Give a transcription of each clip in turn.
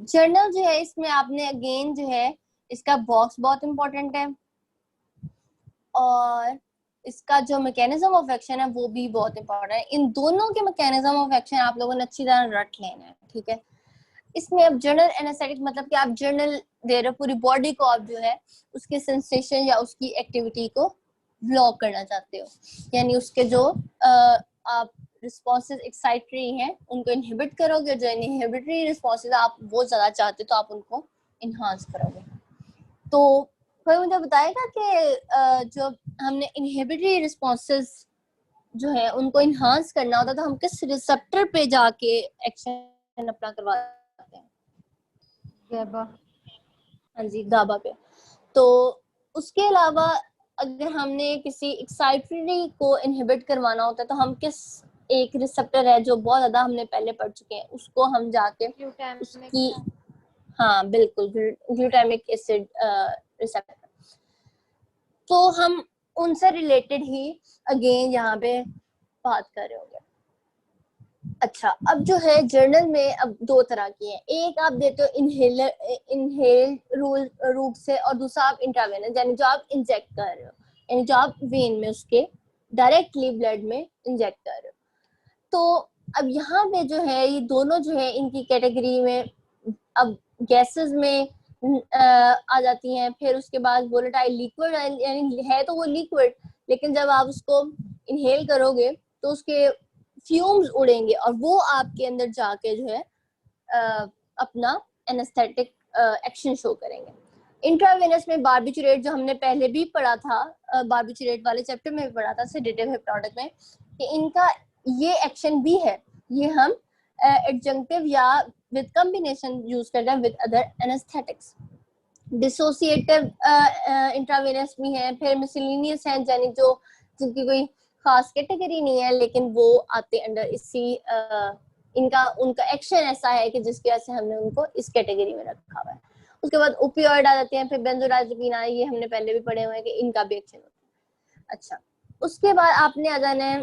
Journal जो है इसमें आपने अगेन जो है इसका बॉक्स बहुत इंपॉर्टेंट है और इसका जो मैकेनिज्म ऑफ एक्शन है वो भी बहुत इंपॉर्टेंट है। इन दोनों के मैकेनिज्म ऑफ एक्शन आप लोगों ने अच्छी तरह रट लेना है, ठीक है। इसमें अब जनरल एनेस्थेटिक मतलब कि आप जनरल दे रहे हो, पूरी बॉडी को आप जो है उसके सेंसेशन या उसकी एक्टिविटी को ब्लॉक करना चाहते हो, यानी उसके जो आप रिस्पॉन्सेज एक्साइटरी हैं उनको इनहिबिट करोगे, जो इनहिबिटरी रिस्पॉन्सेज आप वो ज्यादा चाहते हो तो आप उनको इनहांस करोगे। तो कोई मुझे बताएगा कि जो हमने इनहिबिटरी रिस्पॉन्सेज जो है उनको इनहांस करना होता है तो हम किस रिसेप्टर पे जाके एक्शन अपना करवाते हैं? गाबा। हाँ जी, गाबा पे। तो उसके अलावा अगर हमने किसी एक्साइटरी को इनहिबिट करवाना होता है तो हम किस एक रिसेप्टर है जो बहुत ज्यादा हमने पहले पढ़ चुके हैं उसको हम जाके उसकी, हाँ बिल्कुल, ग्लूटामिक एसिड रिसेप्टर, तो हम उनसे रिलेटेड ही अगेन यहाँ पे बात कर रहे होंगे। अच्छा, अब जो है जर्नल में अब दो तरह की है, एक आप देते हो इनहेल रूट से और दूसरा आप इंट्रावेनस यानी जो आप इंजेक्ट कर रहे हो, यानी जो आप वेन में उसके डायरेक्टली ब्लड में इंजेक्ट कर रहे हो। तो अब यहाँ पे जो है ये दोनों जो है इनकी कैटेगरी में अब गैसेस में आ जाती हैं, फिर उसके बाद वोलेटाइल लिक्विड, यानी है तो वो लिक्विड लेकिन जब आप उसको इनहेल करोगे तो उसके फ्यूम्स उड़ेंगे और वो आपके अंदर जाके जो है अपना एनेस्थेटिक एक्शन शो करेंगे। इंट्रावेनस में बार्बिचुरेट जो हमने पहले भी पढ़ा था, बार्बिचुरेट वाले चैप्टर में भी पढ़ा था सेडेटिव हिप्नोटिक में, कि इनका ये एक्शन भी है, ये हम एडजंक्टिव या विद कॉम्बिनेशन यूज करते हैं with other anaesthetics. Dissociative intravenous भी है, फिर मिसलिनियस है यानी जो जिनकी कोई खास कैटेगरी नहीं है लेकिन वो आते अंडर इसी इनका उनका एक्शन ऐसा है कि जिसकी वजह से हमने उनको इस कैटेगरी में रखा हुआ है। उसके बाद ओपियोइड आ जाते हैं, फिर बेंजोडाइजेपिन आए, ये हमने पहले भी पढ़े हुए हैं कि इनका भी एक्शन होता है। अच्छा, उसके बाद आपने आ जाना है,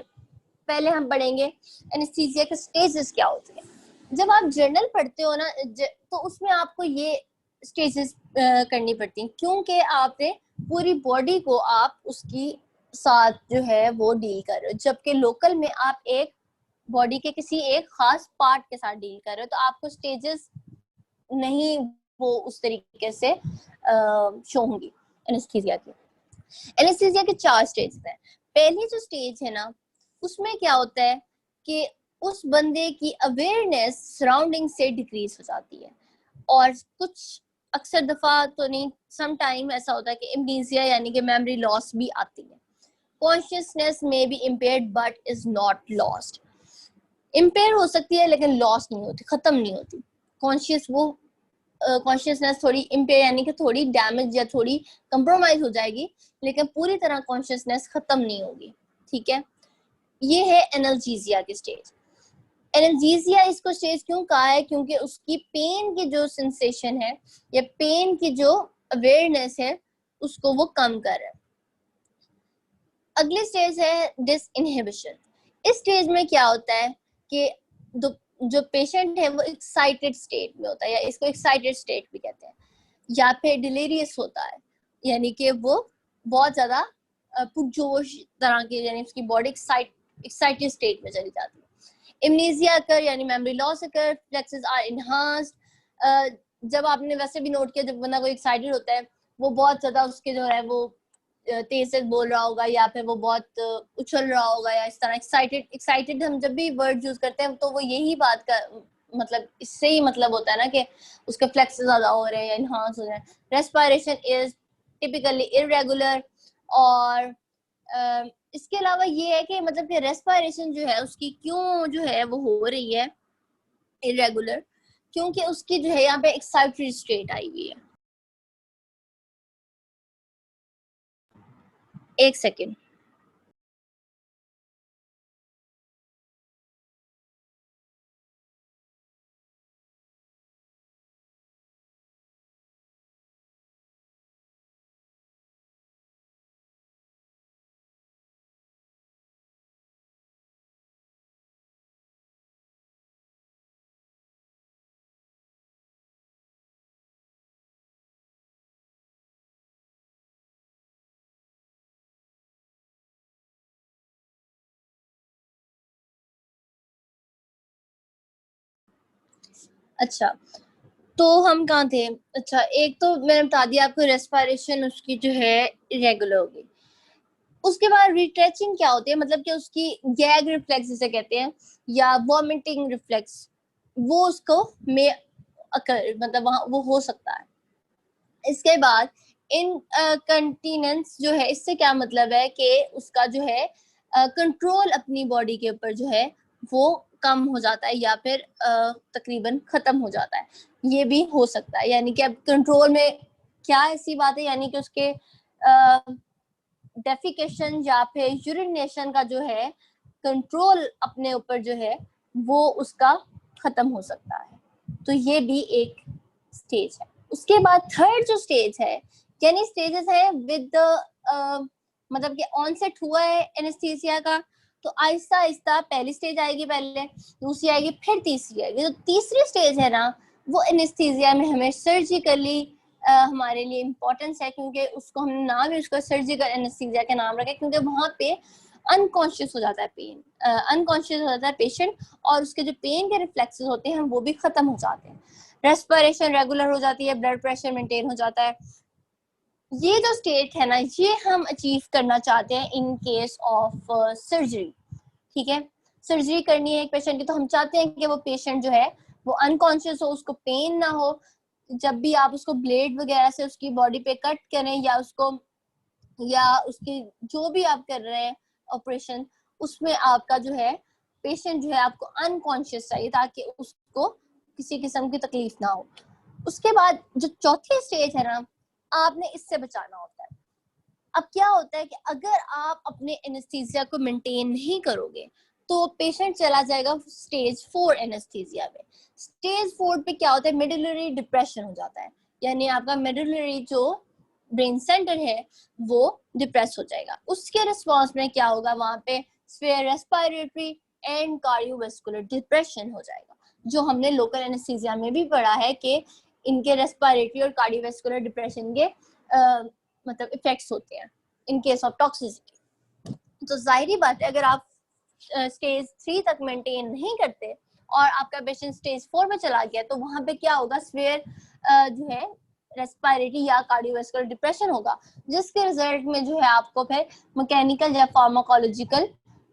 पहले हम पढ़ेंगे एनेस्थीसिया के स्टेजेस क्या होते हैं। जब आप जर्नल पढ़ते हो ना तो उसमें आपको ये स्टेजेस करनी पड़ती हैं क्योंकि आपने पूरी बॉडी को आप उसकी साथ जो है वो डील कर रहे हो, जबकि लोकल में आप एक बॉडी के किसी एक खास पार्ट के साथ डील कर रहे हो, तो आपको स्टेजेस नहीं वो उस तरीके से शो होंगी एनेस्थीसिया की। एनेस्थीसिया के 4 स्टेज हैं। पहली जो स्टेज है ना उसमें क्या होता है कि उस बंदे की अवेयरनेस सराउंडिंग से डिक्रीज हो जाती है और कुछ अक्सर दफा तो नहीं, सम टाइम ऐसा होता है कि एम्नीसिया यानी कि मेमोरी लॉस भी आती है। Consciousness may be impaired but is not lost. Impair हो सकती है लेकिन लॉस नहीं होती, खत्म नहीं होती। कॉन्शियस वो कॉन्शियसनेस थोड़ी इम्पेयर यानी कि थोड़ी डैमेज या थोड़ी कंप्रोमाइज हो जाएगी लेकिन पूरी तरह कॉन्शियसनेस खत्म नहीं होगी, ठीक है। ये है एनाल्जेसिया की स्टेज। एनाल्जेसिया इसको स्टेज क्यों कहा है? क्योंकि उसकी पेन की जो सेंसेशन है या पेन की जो अवेयरनेस है उसको वो कम कर रहा है। अगली स्टेज है डिसइनहिबिशन। इस स्टेज में क्या होता है कि जो पेशेंट है वो एक्साइटेड स्टेट में होता है या इसको एक्साइटेड स्टेट भी कहते हैं, या फिर डिलीरियस होता है यानी कि वो बहुत ज्यादा पुरजोश तरह की, यानी उसकी बॉडी एक्साइटेड स्टेट में चली जाती है। एमनीजिया अकर यानी memory loss occur, reflexes are enhanced. जब आपने वैसे भी नोट किया जब बंदा कोई एक्साइटेड होता है वो बहुत ज्यादा उसके जो है वो तेज से बोल रहा होगा या फिर वो बहुत उछल रहा होगा या इस तरह। एक्साइटेड हम जब भी वर्ड यूज करते हैं तो वो यही बात का मतलब इससे ही मतलब होता है ना कि उसके फ्लेक्स ज्यादा हो रहे हैं या इनहांस हो रहे हैं। रेस्पिरेशन इज टिपिकली इरेगुलर, और इसके अलावा ये है कि मतलब कि रेस्पिरेशन जो है उसकी क्यों जो है वो हो रही है इरेगुलर, क्योंकि उसकी जो है यहाँ पे एक्साइटरी स्टेट आई हुई है। एक सेकेंड। अच्छा, तो हम कहाँ थे? अच्छा, एक तो मैंने बता दिया आपको, रेस्पिरेशन उसकी जो है इरेगुलर होगी। उसके बाद रिट्रेचिंग क्या होती है, मतलब कि उसकी गैग रिफ्लेक्स जिसे कहते हैं या वॉमिटिंग रिफ्लेक्स, वो उसको में अकर मतलब वहाँ वो हो सकता है। इसके बाद इनकंटीनेंस जो है, इससे क्या मतलब है कि उसका जो है कंट्रोल अपनी बॉडी के ऊपर जो है वो कम हो जाता है या फिर तकरीबन खत्म हो जाता है, ये भी हो सकता है। यानी कि अब कंट्रोल में क्या ऐसी बात है, यानी कि उसके डेफिकेशन या फिर यूरिनेशन का जो है कंट्रोल अपने ऊपर जो है वो उसका खत्म हो सकता है। तो ये भी एक स्टेज है। उसके बाद थर्ड जो स्टेज है, यानी स्टेजेस है विद मतलब कि ऑनसेट हुआ है एनेस्थीसिया का, तो आहिस्ता आहिस्ता पहली स्टेज आएगी, पहले दूसरी आएगी, फिर तीसरी आएगी। तो तीसरी स्टेज है ना, वो एनेस्थीसिया में हमें सर्जिकली हमारे लिए इम्पोर्टेंस है, क्योंकि उसको हमने नाम ही उसका सर्जिकल एनेस्थीसिया का नाम रखा है, क्योंकि वहां पे अनकॉन्शियस हो जाता है अनकॉन्शियस हो जाता है पेशेंट, और उसके जो पेन के रिफ्लेक्सेस होते हैं वो भी खत्म हो जाते हैं, रेस्पिरेशन रेगुलर हो जाती है, ब्लड प्रेशर मेंटेन हो जाता है। ये जो स्टेट है ना, ये हम अचीव करना चाहते हैं इन केस ऑफ सर्जरी। ठीक है, सर्जरी करनी है एक पेशेंट की, तो हम चाहते हैं कि वो पेशेंट जो है वो अनकॉन्शियस हो, उसको पेन ना हो। जब भी आप उसको ब्लेड वगैरह से उसकी बॉडी पे कट करें या उसको या उसकी जो भी आप कर रहे हैं ऑपरेशन, उसमें आपका जो है पेशेंट जो है आपको अनकॉन्शियस चाहिए, ताकि उसको किसी किस्म की तकलीफ ना हो। उसके बाद जो चौथी स्टेज है ना, आपने इससे बचाना होता है। अब क्या होता है कि अगर आप अपने एनेस्थीसिया को मेंटेन नहीं करोगे तो पेशेंट चला जाएगा स्टेज 4 एनेस्थीसिया में। स्टेज 4 पे क्या होता है, मेडुलरी डिप्रेशन हो जाता है, यानी आपका मेडुलरी जो ब्रेन सेंटर है वो डिप्रेस हो जाएगा। उसके रिस्पॉन्स में क्या होगा, वहां पे sphere respiratory and cardiovascular depression हो जाएगा, जो हमने लोकल एनेस्थीसिया में भी पढ़ा है कि इनके रेस्पिरेटरी और कार्डियोवास्कुलर डिप्रेशन के मतलब इफेक्ट्स होते हैं इन केस ऑफ टॉक्सिसिटी। तो जाहिर बात है, अगर आप स्टेज 3 तक मेंटेन नहीं करते और आपका पेशेंट स्टेज 4 में चला गया, तो वहां पे क्या होगा, स्वेयर जो है रेस्पिरेटरी या कार्डियोवास्कुलर डिप्रेशन होगा, जिसके रिजल्ट में जो है आपको फिर मैकेनिकल या फार्माकोलॉजिकल,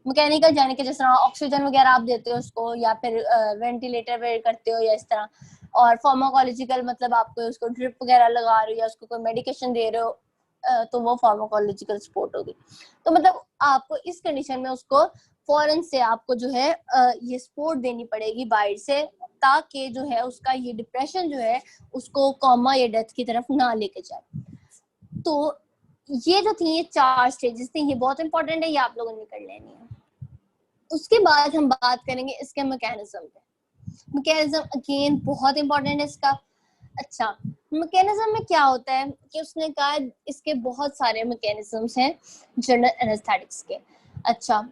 मैकेनिकल यानी कि जिस तरह ऑक्सीजन वगैरह आप देते हो उसको, या फिर वेंटिलेटर वेयर करते हो या इस तरह, और फार्माकोलॉजिकल मतलब आपको उसको ड्रिप वगैरह लगा रहे हो या उसको कोई मेडिकेशन दे रहे हो, तो वो फार्माकोलॉजिकल सपोर्ट होगी। तो मतलब आपको इस कंडीशन में उसको फौरन से आपको जो है ये सपोर्ट देनी पड़ेगी बाहर से, ताकि जो है उसका ये डिप्रेशन जो है उसको कॉमा या डेथ की तरफ ना लेके जाए। तो ये जो थी ये 4 स्टेजेस थी, ये बहुत इंपॉर्टेंट है, ये आप लोगों ने कर लेनी है। उसके बाद हम बात करेंगे इसके मैकेनिज्म पे। मैकेनिज्म अगेन बहुत इंपॉर्टेंट है इसका। अच्छा, मैकेनिज्म में क्या होता है कि उसने कहा इसके बहुत सारे मैकेनिज्म्स हैं जनरल एनेस्थेटिक्स के। अच्छा,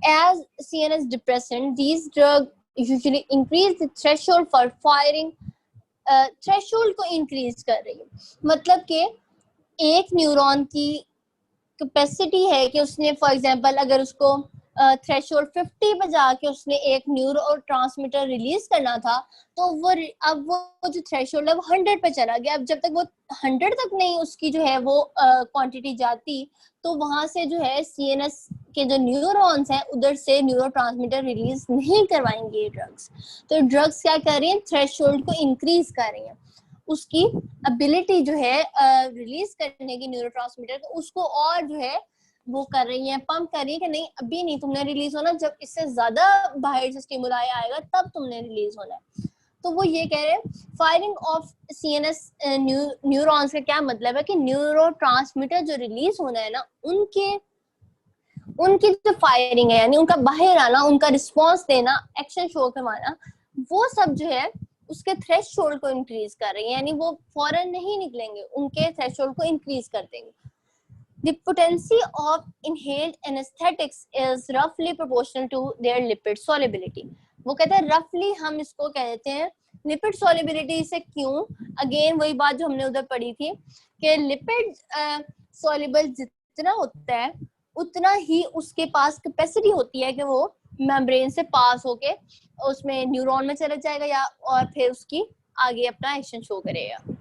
as CNS depressant, these drug usually increase the threshold for firing, threshold को इंक्रीज कर रही है, मतलब कि एक न्यूरॉन की कैपेसिटी है कि उसने फॉर एग्जांपल अगर उसको थ्रेशोल्ड 50 पे जाके उसने एक न्यूरोट्रांसमीटर रिलीज करना था, तो वो अब वो जो थ्रेशोल्ड है वो 100 पे चला गया। अब जब तक वो 100 तक नहीं उसकी जो है वो क्वांटिटी जाती, तो वहां से जो है सीएनएस के जो न्यूरॉन्स हैं उधर से न्यूरोट्रांसमीटर रिलीज नहीं करवाएंगे ये ड्रग्स। तो ड्रग्स क्या कर रही हैं, थ्रेशोल्ड को इंक्रीज कर रही हैं, उसकी एबिलिटी जो है रिलीज करने की न्यूरोट्रांसमीटर, तो उसको और जो है वो कर रही है, पंप कर रही है कि नहीं अभी नहीं तुमने रिलीज होना, जब इससे ज्यादा बाहर से स्टिमुलाई आएगा तब तुमने रिलीज होना है। तो वो ये कह रहे हैं फायरिंग ऑफ सीएनएस न्यूरॉन्स का क्या मतलब है कि न्यूरोट्रांसमीटर जो रिलीज होना है ना, उनकी जो फायरिंग है, यानी उनका बाहर आना, उनका रिस्पॉन्स देना, एक्शन शो करवाना, वो सब जो है उसके थ्रेशोल्ड को इंक्रीज कर रही है, यानी वो फौरन नहीं निकलेंगे, उनके थ्रेशोल्ड को इंक्रीज कर देंगे। The potency of inhaled anesthetics is roughly proportional to their lipid solubility. वो कहते हैं रफली हम इसको कहते हैं लिपिड सॉल्युबिलिटी से। क्यों? अगेन वही बात जो हमने उधर पढ़ी थी कि लिपिड सॉल्युबल जितना होता है उतना ही उसके पास कैपेसिटी होती है कि वो मेम्ब्रेन से पास होके उसमें न्यूरॉन में चला जाएगा या और फिर उसकी आगे अपना एक्शन शो करेगा।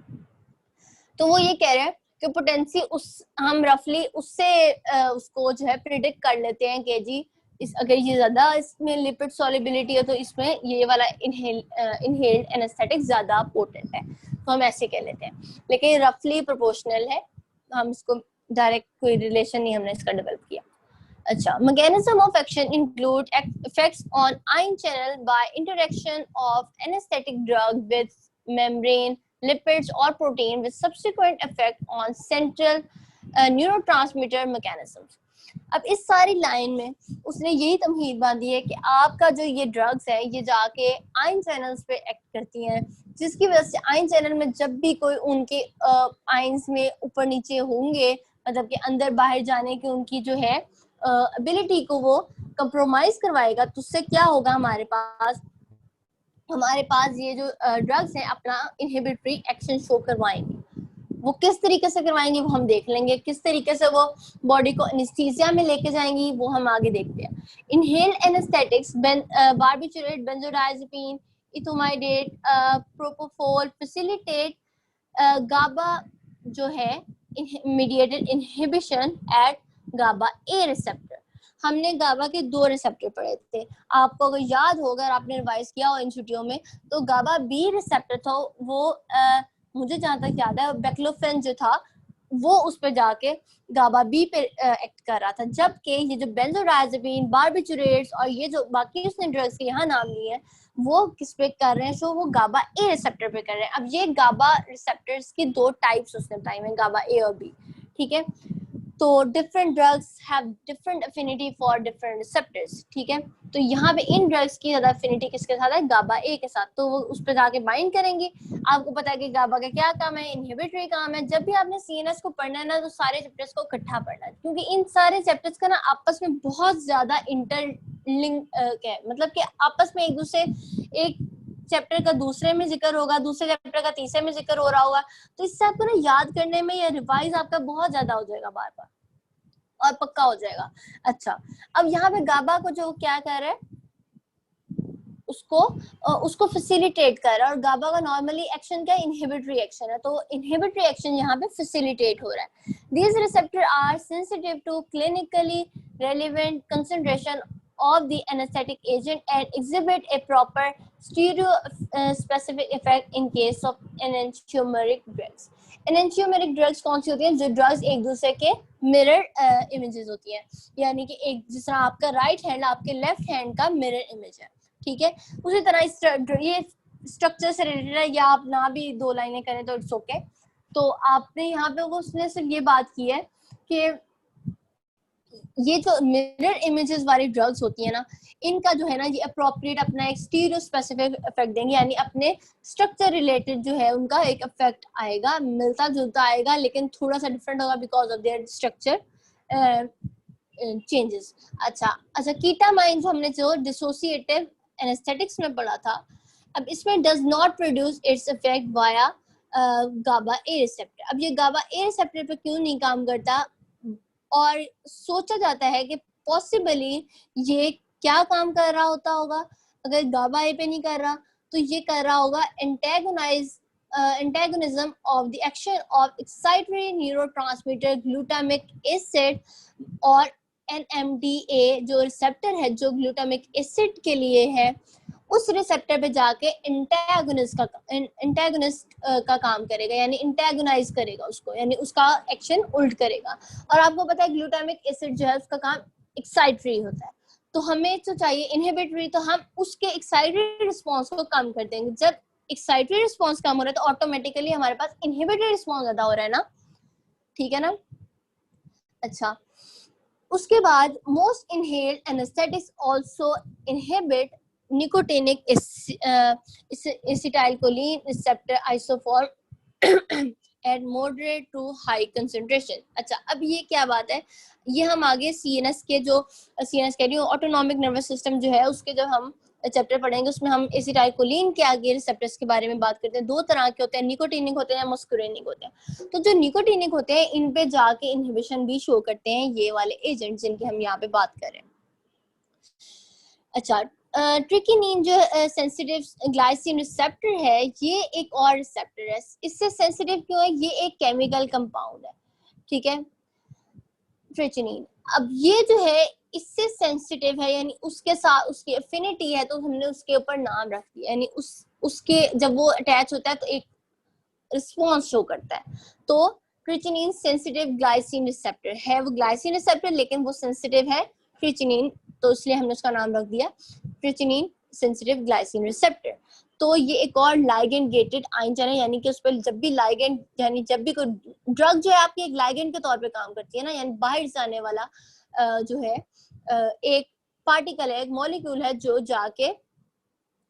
तो वो ये कह रहे हैं कि पोटेंसी उस हम रफली उससे उसको जो है प्रिडिक्ट कर लेते हैं कि जी अगर ये ज्यादा इसमें लिपिड सॉल्युबिलिटी है तो इसमें ये वाला इनहेल्ड एनेस्थेटिक ज्यादा पोटेंट है, तो हम ऐसे कह लेते हैं, लेकिन रफली प्रोपोर्शनल है, हम इसको डायरेक्ट कोई रिलेशन नहीं हमने इसका डेवलप किया। अच्छा, mechanism of action include effects on ion channel by interaction of anaesthetic drug with membrane lipids or protein with subsequent effect on central neurotransmitter mechanisms। अब इस सारी लाइन में उसने यही तमहीद बांधी है कि आपका जो ये ड्रग्स है ये जाके आयन चैनल्स पे एक्ट करती हैं, जिसकी वजह से आयन चैनल में जब भी कोई उनके आयंस में ऊपर नीचे होंगे, मतलब कि अंदर बाहर जाने की उनकी जो है एबिलिटी को वो कंप्रोमाइज करवाएगा, तो उससे क्या होगा, हमारे पास ये जो ड्रग्स हैं अपना इनहिबिटरी एक्शन शो करवाएंगे। वो किस तरीके से करवाएंगे वो हम देख लेंगे, किस तरीके से वो बॉडी को एनेस्थीसिया में लेके जाएंगी वो हम आगे देखते हैं। Inhaled anaesthetics barbiturate, benzodiazepine, etomidate, propofol facilitate GABA जो है mediated inhibition at GABA A receptor. हमने गाबा के 2 रिसेप्टर पढ़े थे, आपको अगर याद होगा, अगर आपने रिवाइज किया हो इन छुट्टियों में, तो गाबा बी रिसेप्टर था वो मुझे जहां तक याद है बेक्लोफेन जो था वो उस पे जाके गाबा बी पे एक्ट कर रहा था, जबकि ये जो बेंजोडाइजेपिन, बार्बिटूरेट्स और ये जो बाकी उसने ड्रग्स के यहाँ नाम लिए हैं वो किस पे कर रहे हैं, सो वो गाबा ए रिसेप्टर पे कर रहे हैं। अब ये गाबा रिसेप्टर्स की 2 टाइप्स उसने बताई हैं, गाबा ए और बी, ठीक है। तो different drugs have different affinity for different receptors, ठीक है। तो यहाँ पे इन ड्रग्स की ज्यादा अफिनिटी किसके साथ है, गाबा ए के साथ, तो वो उस पर जाके बाइंड करेंगे। आपको पता है कि गाबा का क्या काम है, इनहिबिटरी काम है। जब भी आपने सीएनएस को पढ़ना है ना तो सारे चैप्टर्स को इकट्ठा पढ़ना है, क्योंकि इन सारे चैप्टर्स का ना आपस में बहुत ज्यादा इंटरलिंक है, मतलब कि आपस में एक दूसरे, एक चैप्टर का दूसरे में जिक्र होगा, दूसरे चैप्टर का तीसरे में जिक्र हो रहा होगा, तो इससे आपको ना याद करने में या रिवाइज आपका बहुत ज्यादा हो जाएगा बार बार और पक्का हो जाएगा। अच्छा, अब यहाँ पे गाबा को जो क्या कर रहा है उसको फैसिलिटेट कर रहा है, और गाबा का नॉर्मली एक्शन क्या है, इनहिबिटरी एक्शन है, तो इनहिबिटरी एक्शन यहाँ पे फैसिलिटेट हो रहा है। These receptor are sensitive to clinically relevant concentration of the anesthetic agent and exhibit a proper stereo specific effect in case of enantiomeric drugs। enantiomeric drugs कौन सी होती हैं, जो ड्रग्स एक दूसरे के मिरर इमेजेस होती हैं, यानी कि एक जिस तरह आपका राइट हैंड आपके लेफ्ट हैंड का मिरर इमेज है, ठीक है। उसी तरह ये स्ट्रक्चर से रिलेटेड है, या आप ना भी 2 लाइनें करें तो इट्स ओके। तो आपने यहाँ पे वो उसने सिर्फ ये बात की है कि ये जो मिरर इमेजेस वाली ड्रग्स होती है ना, इनका जो है ना ये अप्रोप्रिएट अपना एक स्टीरियो स्पेसिफिक इफेक्ट देंगे, यानी अपने स्ट्रक्चर रिलेटेड जो है उनका एक इफेक्ट आएगा, मिलता जुलता आएगा, लेकिन थोड़ा सा डिफरेंट होगा because of their structure changes. अच्छा, कीटामाइन जो हमने जो डिसोसिएटिव एनेस्थेटिक्स में पढ़ा था, अब इसमें does not produce its effect via GABA A receptor. अब ये गाबा ए रिसेप्टर पे क्यों नहीं काम करता, और सोचा जाता है कि पॉसिबली ये क्या काम कर रहा होगा, अगर गाबा ए पे नहीं कर रहा तो ये कर रहा होगा antagonism of the action of excitatory neurotransmitter glutamic acid, और एनएमडीए जो रिसेप्टर है जो ग्लूटामिक एसिड के लिए है, उस रिसेप्टर पे जाके एंटेगोनिस्ट का काम करेगा, यानी एंटेगोनाइज करेगा उसको, यानी उसका एक्शन उल्ट करेगा। और आपको पता है ग्लूटामिक एसिड जो है उसका काम एक्साइटरी होता है, तो हमें तो चाहिए इनहिबिटरी, तो हम उसके एक्साइटरी रिस्पॉन्स को कम कर देंगे। जब एक्साइटरी रिस्पॉन्स कम हो रहा है तो ऑटोमेटिकली हमारे पास इनहिबिटरी रिस्पॉन्स ज्यादा हो रहा है ना, ठीक है ना। अच्छा, उसके बाद most inhaled anaesthetics also inhibit nicotinic acetylcholine receptor isoform at moderate to high concentration. अच्छा, अब ये क्या बात है, ये हम आगे सीएनएस कह रही हूँ, ऑटोनॉमिक नर्वस सिस्टम जो है उसके जब हम चैप्टर पढ़ेंगे उसमें हम एसिटाइलकोलिन के आगे रिसेप्टर्स के बारे में बात करते हैं। 2 तरह के होते हैं, निकोटिनिक होते हैं या मस्कुरेनिक होते हैं। तो जो निकोटिनिक होते हैं इन पे जाके इनहिबिशन भी शो करते हैं ये वाले एजेंट जिनकी हम यहाँ पे बात कर रहे हैं। अच्छा, ट्रिकिनीन जो सेंसिटिव ग्लाइसिन रिसेप्टर है, ये एक और रिसेप्टर है। इससे सेंसिटिव क्यों है? ये एक केमिकल कंपाउंड है, ठीक है, ट्रिकिनीन। अब ये जो है इससे सेंसिटिव है, यानी उसके साथ उसकी एफिनिटी है, तो हमने उसके ऊपर नाम रख दिया, यानी उसके जब वो अटैच होता है तो एक रिस्पॉन्स शो करता है। तो ट्रिचिनिन सेंसिटिव ग्लाइसिन रिसेप्टर है, वो ग्लाइसिन रिसेप्टर लेकिन वो सेंसिटिव है ट्रिचिनिन, तो इसलिए हमने उसका नाम रख दिया ट्रिचिनिन सेंसिटिव ग्लाइसिन रिसेप्टर। तो ये एक और लाइगेंड गेटेड आयन चैनल, यानी कि उस पर जब भी लाइगेंड, यानी जब भी कोई ड्रग जो है आपकी एक लाइगेंड के तौर पे काम करती है ना, यानी बाहर से आने वाला जो है एक पार्टिकल है, एक मॉलिक्यूल है जो जाके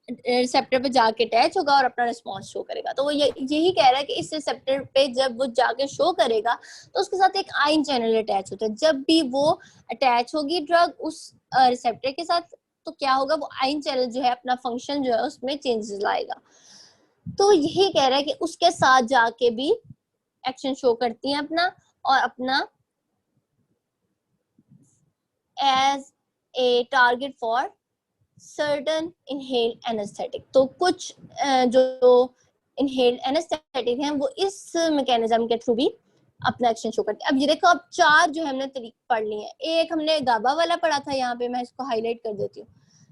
रिसेप्टर पे जाके अटैच होगा और अपना रिस्पॉन्स शो करेगा। तो वो यही कह रहा है कि इस रिसेप्टर पे जब वो जाके शो करेगा तो उसके साथ एक आयन चैनल अटैच होता है। जब भी वो अटैच होगी ड्रग उस रिसेप्टर के साथ, तो क्या होगा, वो आयन चैनल जो है अपना फंक्शन जो है उसमें चेंजेस लाएगा। तो यही कह रहा है कि उसके साथ जाके भी एक्शन शो करती है अपना, और अपना as a target for certain inhaled anaesthetic. तो कुछ जो इनहेल्ड एनेस्थेटिक हैं वो इस मैकेनिज्म के थ्रू भी अपना एक्शन शो करते हैं। अब ये देखो, अब चार जो है हमने तरीके पढ़ लिए हैं। एक हमने गाबा वाला पढ़ा था, यहाँ पे मैं इसको हाईलाइट कर देती हूँ,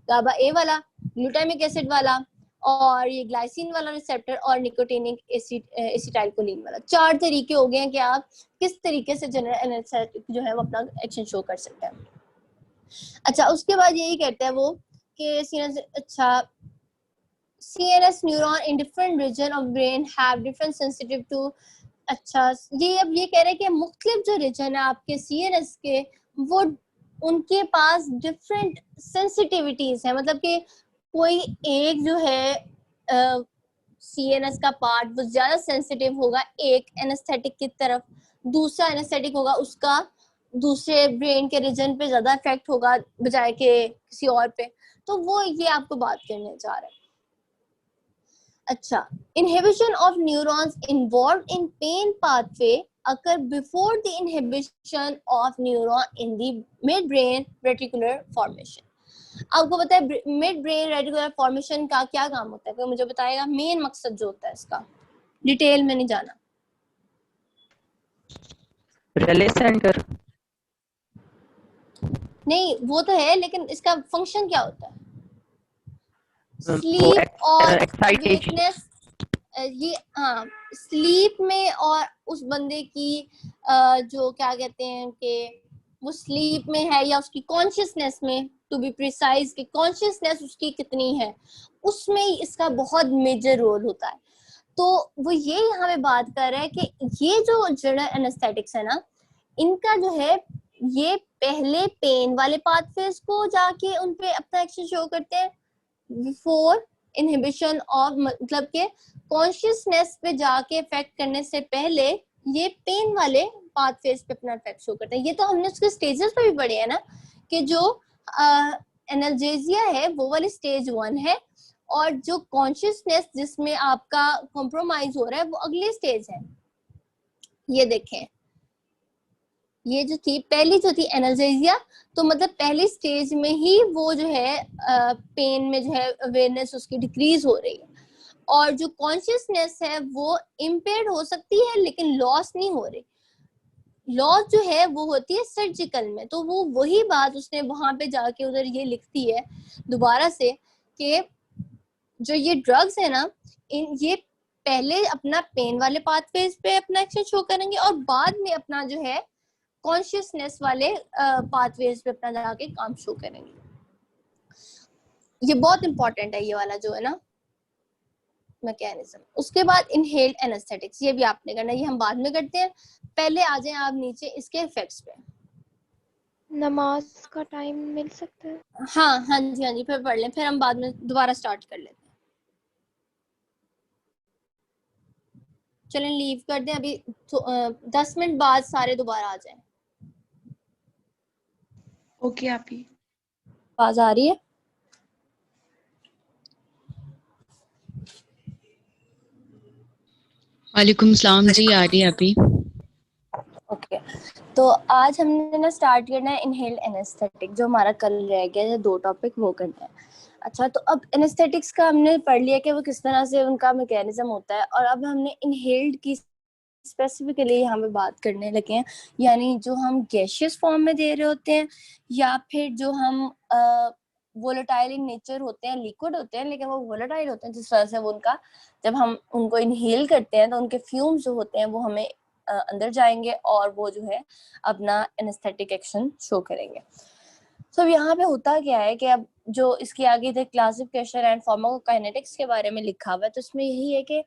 गाबा ए वाला, ग्लूटामिक एसिड वाला, और ये ग्लाइसिन वाला रिसेप्टर, और निकोटिनिक एसिटाइलकोलिन वाला। चार तरीके हो गए हैं कि आप किस तरीके से जनरल एनेस्थेटिक जो है वो अपना एक्शन शो कर सकते हैं। अच्छा, उसके बाद यही कहते हैं वो कि CNS neuron in different region of brain have different sensitive to। अच्छा, ये अब ये कह रहे हैं कि मुख्तलिफ जो रीजन है आपके CNS के, वो उनके पास डिफरेंट सेंसिटिविटीज है। मतलब कि कोई एक जो है CNS का पार्ट वो ज्यादा सेंसिटिव होगा एक एनेस्थेटिक की तरफ, दूसरा एनेस्थेटिक होगा उसका दूसरे ब्रेन के रीजन पे ज्यादा इफेक्ट होगा बजाय के किसी और पे। तो वो ये आपको बात करने जा रहा है। अच्छा, inhibition of neurons involved in pain pathway occur before the inhibition of neuron in the midbrain reticular formation। आपको पता है मिड ब्रेन रेटिकुलर फॉर्मेशन का क्या काम होता है? कोई मुझे बताएगा मेन मकसद जो होता है इसका? डिटेल में नहीं जाना। रिले सेंटर नहीं, वो तो है, लेकिन इसका फंक्शन क्या होता है? स्लीप और अवेकनेस, ये हाँ, स्लीप में और उस बंदे की जो क्या कहते हैं कि वो स्लीप में है या उसकी कॉन्शियसनेस में, टू बी प्रिसाइज कि कॉन्शियसनेस उसकी कितनी है, उसमें इसका बहुत मेजर रोल होता है। तो वो ये यहाँ पे बात कर रहा है कि ये जो जनरल एनेस्थेटिक्स है ना, इनका जो है ये पहले पेन वाले पाथवेज को जाके उन पे अपना एक्शन शो करते हैं बिफोर इनहिबिशन ऑफ, मतलब के कॉन्शियसनेस पे जाके इफेक्ट करने से पहले ये पेन वाले पाथवेज पे अपना इफेक्ट शो करते हैं। ये तो हमने उसके स्टेजेस पे भी पढ़े हैं ना, कि जो एनाल्जेसिया है वो वाली स्टेज 1 है, और जो कॉन्शियसनेस जिसमें आपका कॉम्प्रोमाइज हो रहा है वो अगली स्टेज है। ये देखें, ये जो थी पहली जो थी एनाल्जेसिया, तो मतलब पहली स्टेज में ही वो जो है पेन में जो है अवेयरनेस उसकी डिक्रीज हो रही है, और जो कॉन्शियसनेस है वो इम्पेयर्ड हो सकती है लेकिन लॉस नहीं हो रही। लॉस जो है वो होती है सर्जिकल में। तो वो वही बात उसने वहां पे जाके उधर ये लिखती है दोबारा से कि जो ये ड्रग्स है ना, ये पहले अपना पेन वाले पाथवेज पे अपना एक्शन शो करेंगे और बाद में अपना जो है कॉन्शियसनेस वाले पाथवेज पे अपना जाके काम शो करेंगे। ये बहुत इंपॉर्टेंट है ये वाला जो है ना मैकेनिज्म। उसके बाद इनहेल्ड एनेस्थेटिक्स, ये भी आपने करना, ये हम बाद में करते हैं। पहले आ जाएं आप नीचे इसके इफेक्ट्स पे। नमाज का टाइम मिल सकता है? हाँ हाँ जी, फिर पढ़ लें, फिर हम बाद में दोबारा स्टार्ट कर लेते हैं। चलें लीव कर दें अभी, 10 मिनट बाद सारे दोबारा आ जाएं। ओके आप ही। आवाज आ रही है? वालेकुम सलाम जी, आ रही है अभी। ओके, तो आज हमने ना स्टार्ट करना है इनहेल्ड एनेस्थेटिक, जो हमारा कल रह गया है, 2 टॉपिक वो करना है। अच्छा, तो अब एनेस्थेटिक्स का हमने पढ़ लिया कि वो किस तरह से उनका मैकेनिज्म होता है, और अब हमने इनहेल्ड की स्पेसिफिकली यहाँ पे बात करने लगे हैं, यानी जो हम गैशियस फॉर्म में दे रहे होते हैं या फिर जो हम वोलेटाइल इन नेचर होते हैं, लिक्विड होते हैं लेकिन वो वोलेटाइल होते हैं, जिस तरह से वो उनका जब हम उनको इनहेल करते हैं तो उनके फ्यूम्स जो होते हैं वो हमें अंदर जाएंगे और वो जो है अपना एनेस्थेटिक एक्शन शो करेंगे। तो यहाँ पे होता क्या है कि अब जो इसके आगे थे क्लासिफिकेशन एंड फार्माकोकाइनेटिक्स के बारे में लिखा हुआ है, तो इसमें यही है कि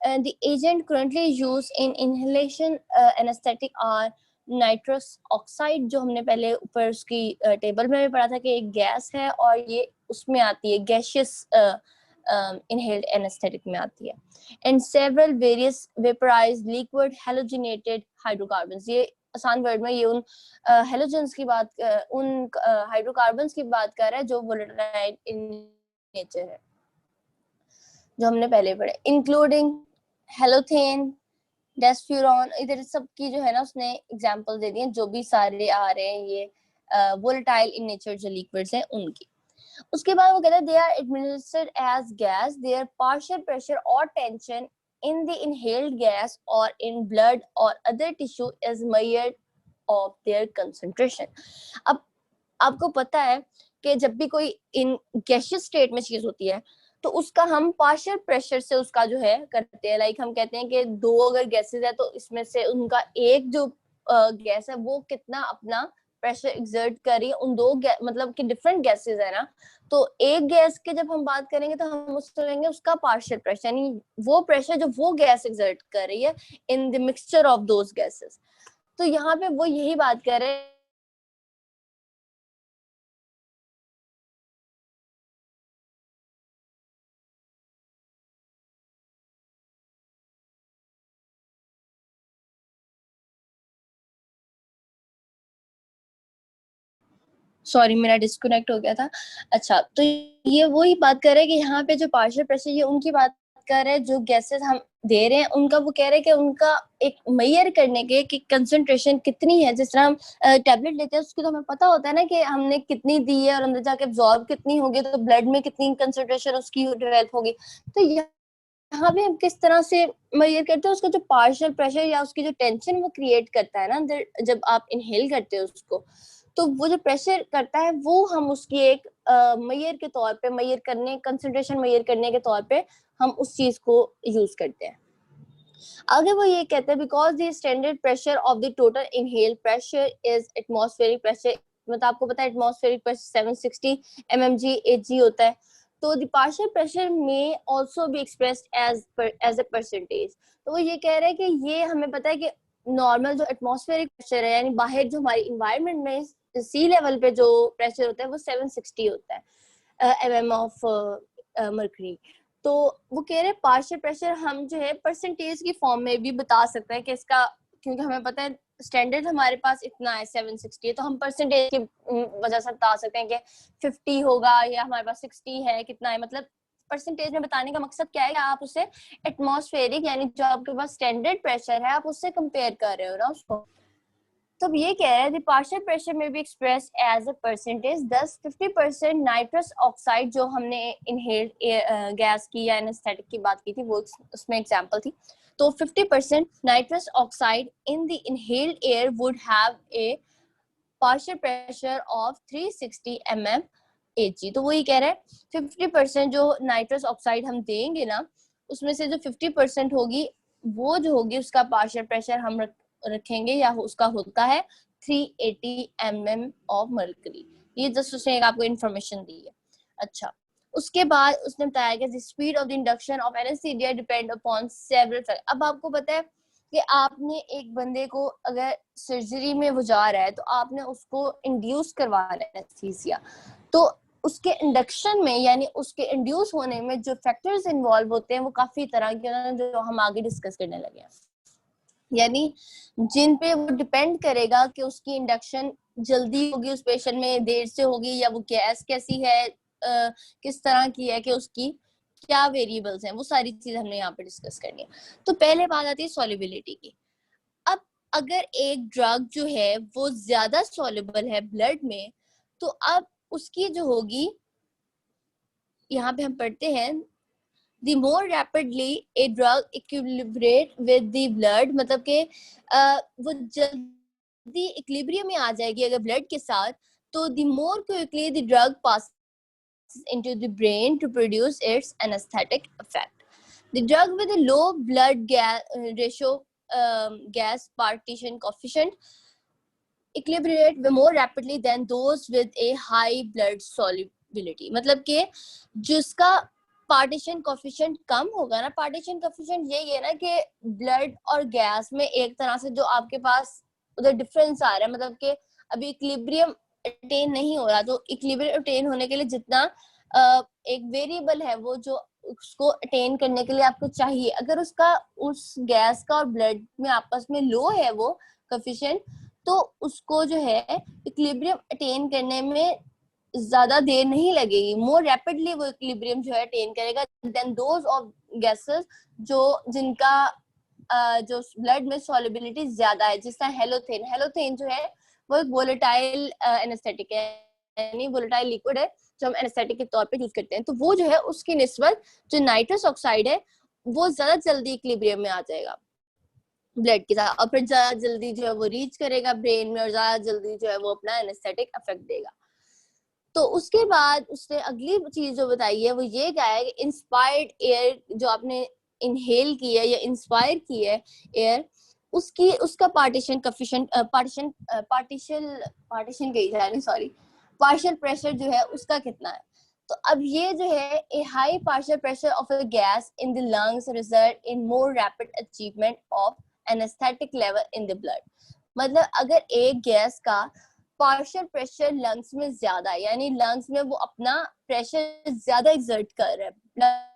the agent currently used in inhalation anesthetic are nitrous oxide, जो हमने पहले ऊपर उसकी टेबल में भी पढ़ा था कि एक गैस है और ये उसमें आती है, गैशियस inhaled anesthetic में आती है, and several various vaporized liquid halogenated hydrocarbons। ये आसान वर्ड में ये उन हेलोजेंस की बात, उन हाइड्रोकार्बन्स की बात कर रहा है जो वोलेटाइल इन नेचर है, जो हमने पहले पढ़े, इंक्लूडिंग हेलोथेन, डेस्फ्यूरॉन, इधर सब की जो है ना उसने एग्जांपल दे दिए, जो भी सारे आ रहे हैं ये वोलेटाइल इन नेचर जो लिक्विड्स हैं उनकी। उसके बाद वो कहता है they are administered as gas, their partial pressure और tension in the inhaled gas और इन ब्लड और other tissue is measured of their concentration. अब आपको पता है कि जब भी कोई इन गैशियस स्टेट में चीज होती है तो उसका हम पार्शियल प्रेशर से उसका जो है करते हैं, लाइक हम कहते हैं कि 2 अगर गैसेस है तो इसमें से उनका एक जो गैस है वो कितना अपना प्रेशर एक्सर्ट कर रही है, उन 2 मतलब कि डिफरेंट गैसेस है ना, तो एक गैस के जब हम बात करेंगे तो हम उसको लेंगे उसका पार्शियल प्रेशर, यानी वो प्रेशर जो वो गैस एक्सर्ट कर रही है in the mixture of those gases. तो यहाँ पे वो यही बात कर रहे हैं सॉरी मेरा डिस्कनेक्ट हो गया था। अच्छा, तो ये वही बात कर रहे हैं कि यहाँ पे जो पार्शियल प्रेशर ये उनकी बात कर रहे हैं, जो गैसेस हम दे रहे हैं उनका वो कह रहे हैं कि उनका एक मेजर करने के कि कंसंट्रेशन कितनी है। जिस तरह हम टैबलेट लेते हैं उसकी तो हमें पता होता है ना कि हमने कितनी दी है और अंदर जाके एब्जॉर्ब कितनी होगी, तो ब्लड में कितनी कंसंट्रेशन उसकी डेवलप होगी। तो यहाँ पे हम किस तरह से मेजर करते हैं उसका जो पार्शियल प्रेशर या उसकी जो टेंशन वो क्रिएट करता है ना अंदर, जब आप इनहेल करते हो उसको, तो वो जो प्रेशर करता है वो हम उसकी एक मेजर के तौर पे, मेजर करने, कंसंट्रेशन मेजर करने के तौर पे हम उस चीज को यूज करते हैं। आगे वो ये कहते हैं because the standard pressure of the total inhale pressure is atmospheric pressure, मतलब आपको पता है एटमॉस्फेरिक प्रेशर 760 mmg/Hg होता है, तो the partial pressure may also be expressed as a percentage. तो वो ये कह रहे हैं कि ये हमें पता है कि नॉर्मल जो एटमॉस्फेरिक प्रेशर है, यानी बाहर जो हमारी इन्वायरमेंट में सी लेवल पे जो प्रेशर होता है वो 760 होता है mm ऑफ मर्करी। तो वो कह रहे हैं पार्शियल प्रेशर हम जो है परसेंटेज की फॉर्म में भी बता सकते हैं कि इसका, क्योंकि हमें पता है स्टैंडर्ड हमारे पास इतना है 760 है, तो हम परसेंटेज की वजह से बता सकते हैं कि 50 होगा या हमारे पास 60 है, कितना है, मतलब परसेंटेज में बताने का मकसद क्या है कि आप उससे एटमॉस्फेरिक यानी जो आपके पास स्टैंडर्ड प्रेशर है आप उससे कंपेयर कर रहे हो ना उसको। तो ये कह रहे हैं द पार्शियल प्रेशर में भी express as a percentage, 10-50% nitrous oxide, जो हमने इनहेल्ड गैस की या एनेस्थेटिक की बात की थी वो उसमें एग्जांपल थी, तो 50% nitrous oxide in the inhaled air would have a partial pressure of 360 mmHg। तो वही कह रहे हैं 50% जो नाइट्रस ऑक्साइड हम देंगे ना उसमें से जो 50% होगी वो जो होगी उसका पार्शियल प्रेशर हम रखेंगे या उसका होता है 380 mm ऑफ मर्करी। ये जस्ट उसने एक आपको इन्फॉर्मेशन दी है। अच्छा, उसके बाद उसने बताया कि speed of the induction of anaesthesia depend upon several factor. अब आपको पता है कि आपने एक बंदे को अगर सर्जरी में वो जा रहा है तो आपने उसको इंड्यूस करवाना है एनेस्थीसिया, तो उसके इंडक्शन में यानी उसके इंड्यूस होने में जो फैक्टर्स इन्वॉल्व होते हैं वो काफी तरह के जो हम आगे डिस्कस करने लगे हैं, यानी जिन पे वो डिपेंड करेगा कि उसकी इंडक्शन जल्दी होगी उस पेशेंट में, देर से होगी, या वो गैस कैसी है, किस तरह की है, कि उसकी क्या वेरिएबल्स हैं, वो सारी चीज हमने यहाँ पे डिस्कस करनी है। तो पहले बात आती है सॉल्युबिलिटी की। अब अगर एक ड्रग जो है वो ज्यादा सॉल्युबल है ब्लड में, तो अब उसकी जो होगी, यहाँ पे हम पढ़ते हैं, the more rapidly a drug equilibrate with the blood, मतलब कि वो जल्दी इक्विलिब्रियम में आ जाएगी अगर ब्लड के साथ, तो the more quickly the drug passes into the brain to produce its anesthetic effect. The drug with a low blood ratio, gas partition coefficient, equilibrate more rapidly than those with a high blood solubility. मतलब कि जिसका partition coefficient कम होगा ना, partition coefficient यही है ना कि blood और गैस में एक तरह से जो आपके पास उधर डिफरेंस आ रहा है, मतलब कि अभी इक्विलिब्रियम अटेन नहीं हो रहा, तो इक्विलिब्रियम अटेन होने के लिए जितना एक वेरिएबल है वो जो उसको अटेन करने के लिए आपको चाहिए, अगर उसका उस गैस का और ब्लड में आपस में लो है वो कोफिशिएंट, तो उसको जो है इक्विलिब्रियम अटेन करने में ज्यादा देर नहीं लगेगी, मोर रैपिडली वो इक्विलिब्रियम जो है अटेन करेगा देन दोज ऑफ गैसेस जो जिनका जो ब्लड में सॉल्युबिलिटी ज्यादा है, जिसका हेलोथेन जो है वो एक वोलेटाइल एनेस्थेटिक है, यानी वोलेटाइल लिक्विड है जो हम एनेस्थेटिक के तौर पे यूज करते हैं, तो वो जो है उसकी निस्बत जो नाइट्रस ऑक्साइड है वो ज्यादा जल्दी इक्विलिब्रियम में आ जाएगा ब्लड के साथ, और फिर ज्यादा जल्दी जो है वो रीच करेगा ब्रेन में, और ज्यादा जल्दी जो है वो अपना एनेस्थेटिक इफेक्ट देगा। तो उसके बाद उसने अगली चीज जो बताई है वो ये क्या है, इंस्पायर्ड एयर जो आपने इनहेल की है या इंस्पायर की है एयर, उसका पार्टीशन कोफिशिएंट पार्टीशन कही जा रही, सॉरी, पार्शियल प्रेशर जो है उसका कितना है। तो अब ये जो है a high partial pressure of a gas in the lungs result in more rapid achievement of anaesthetic level in the blood, मतलब अगर एक गैस का पार्शियल प्रेशर लंग्स में ज्यादा है, यानी लंग्स में वो अपना प्रेशर ज्यादा एक्सर्ट कर रहा है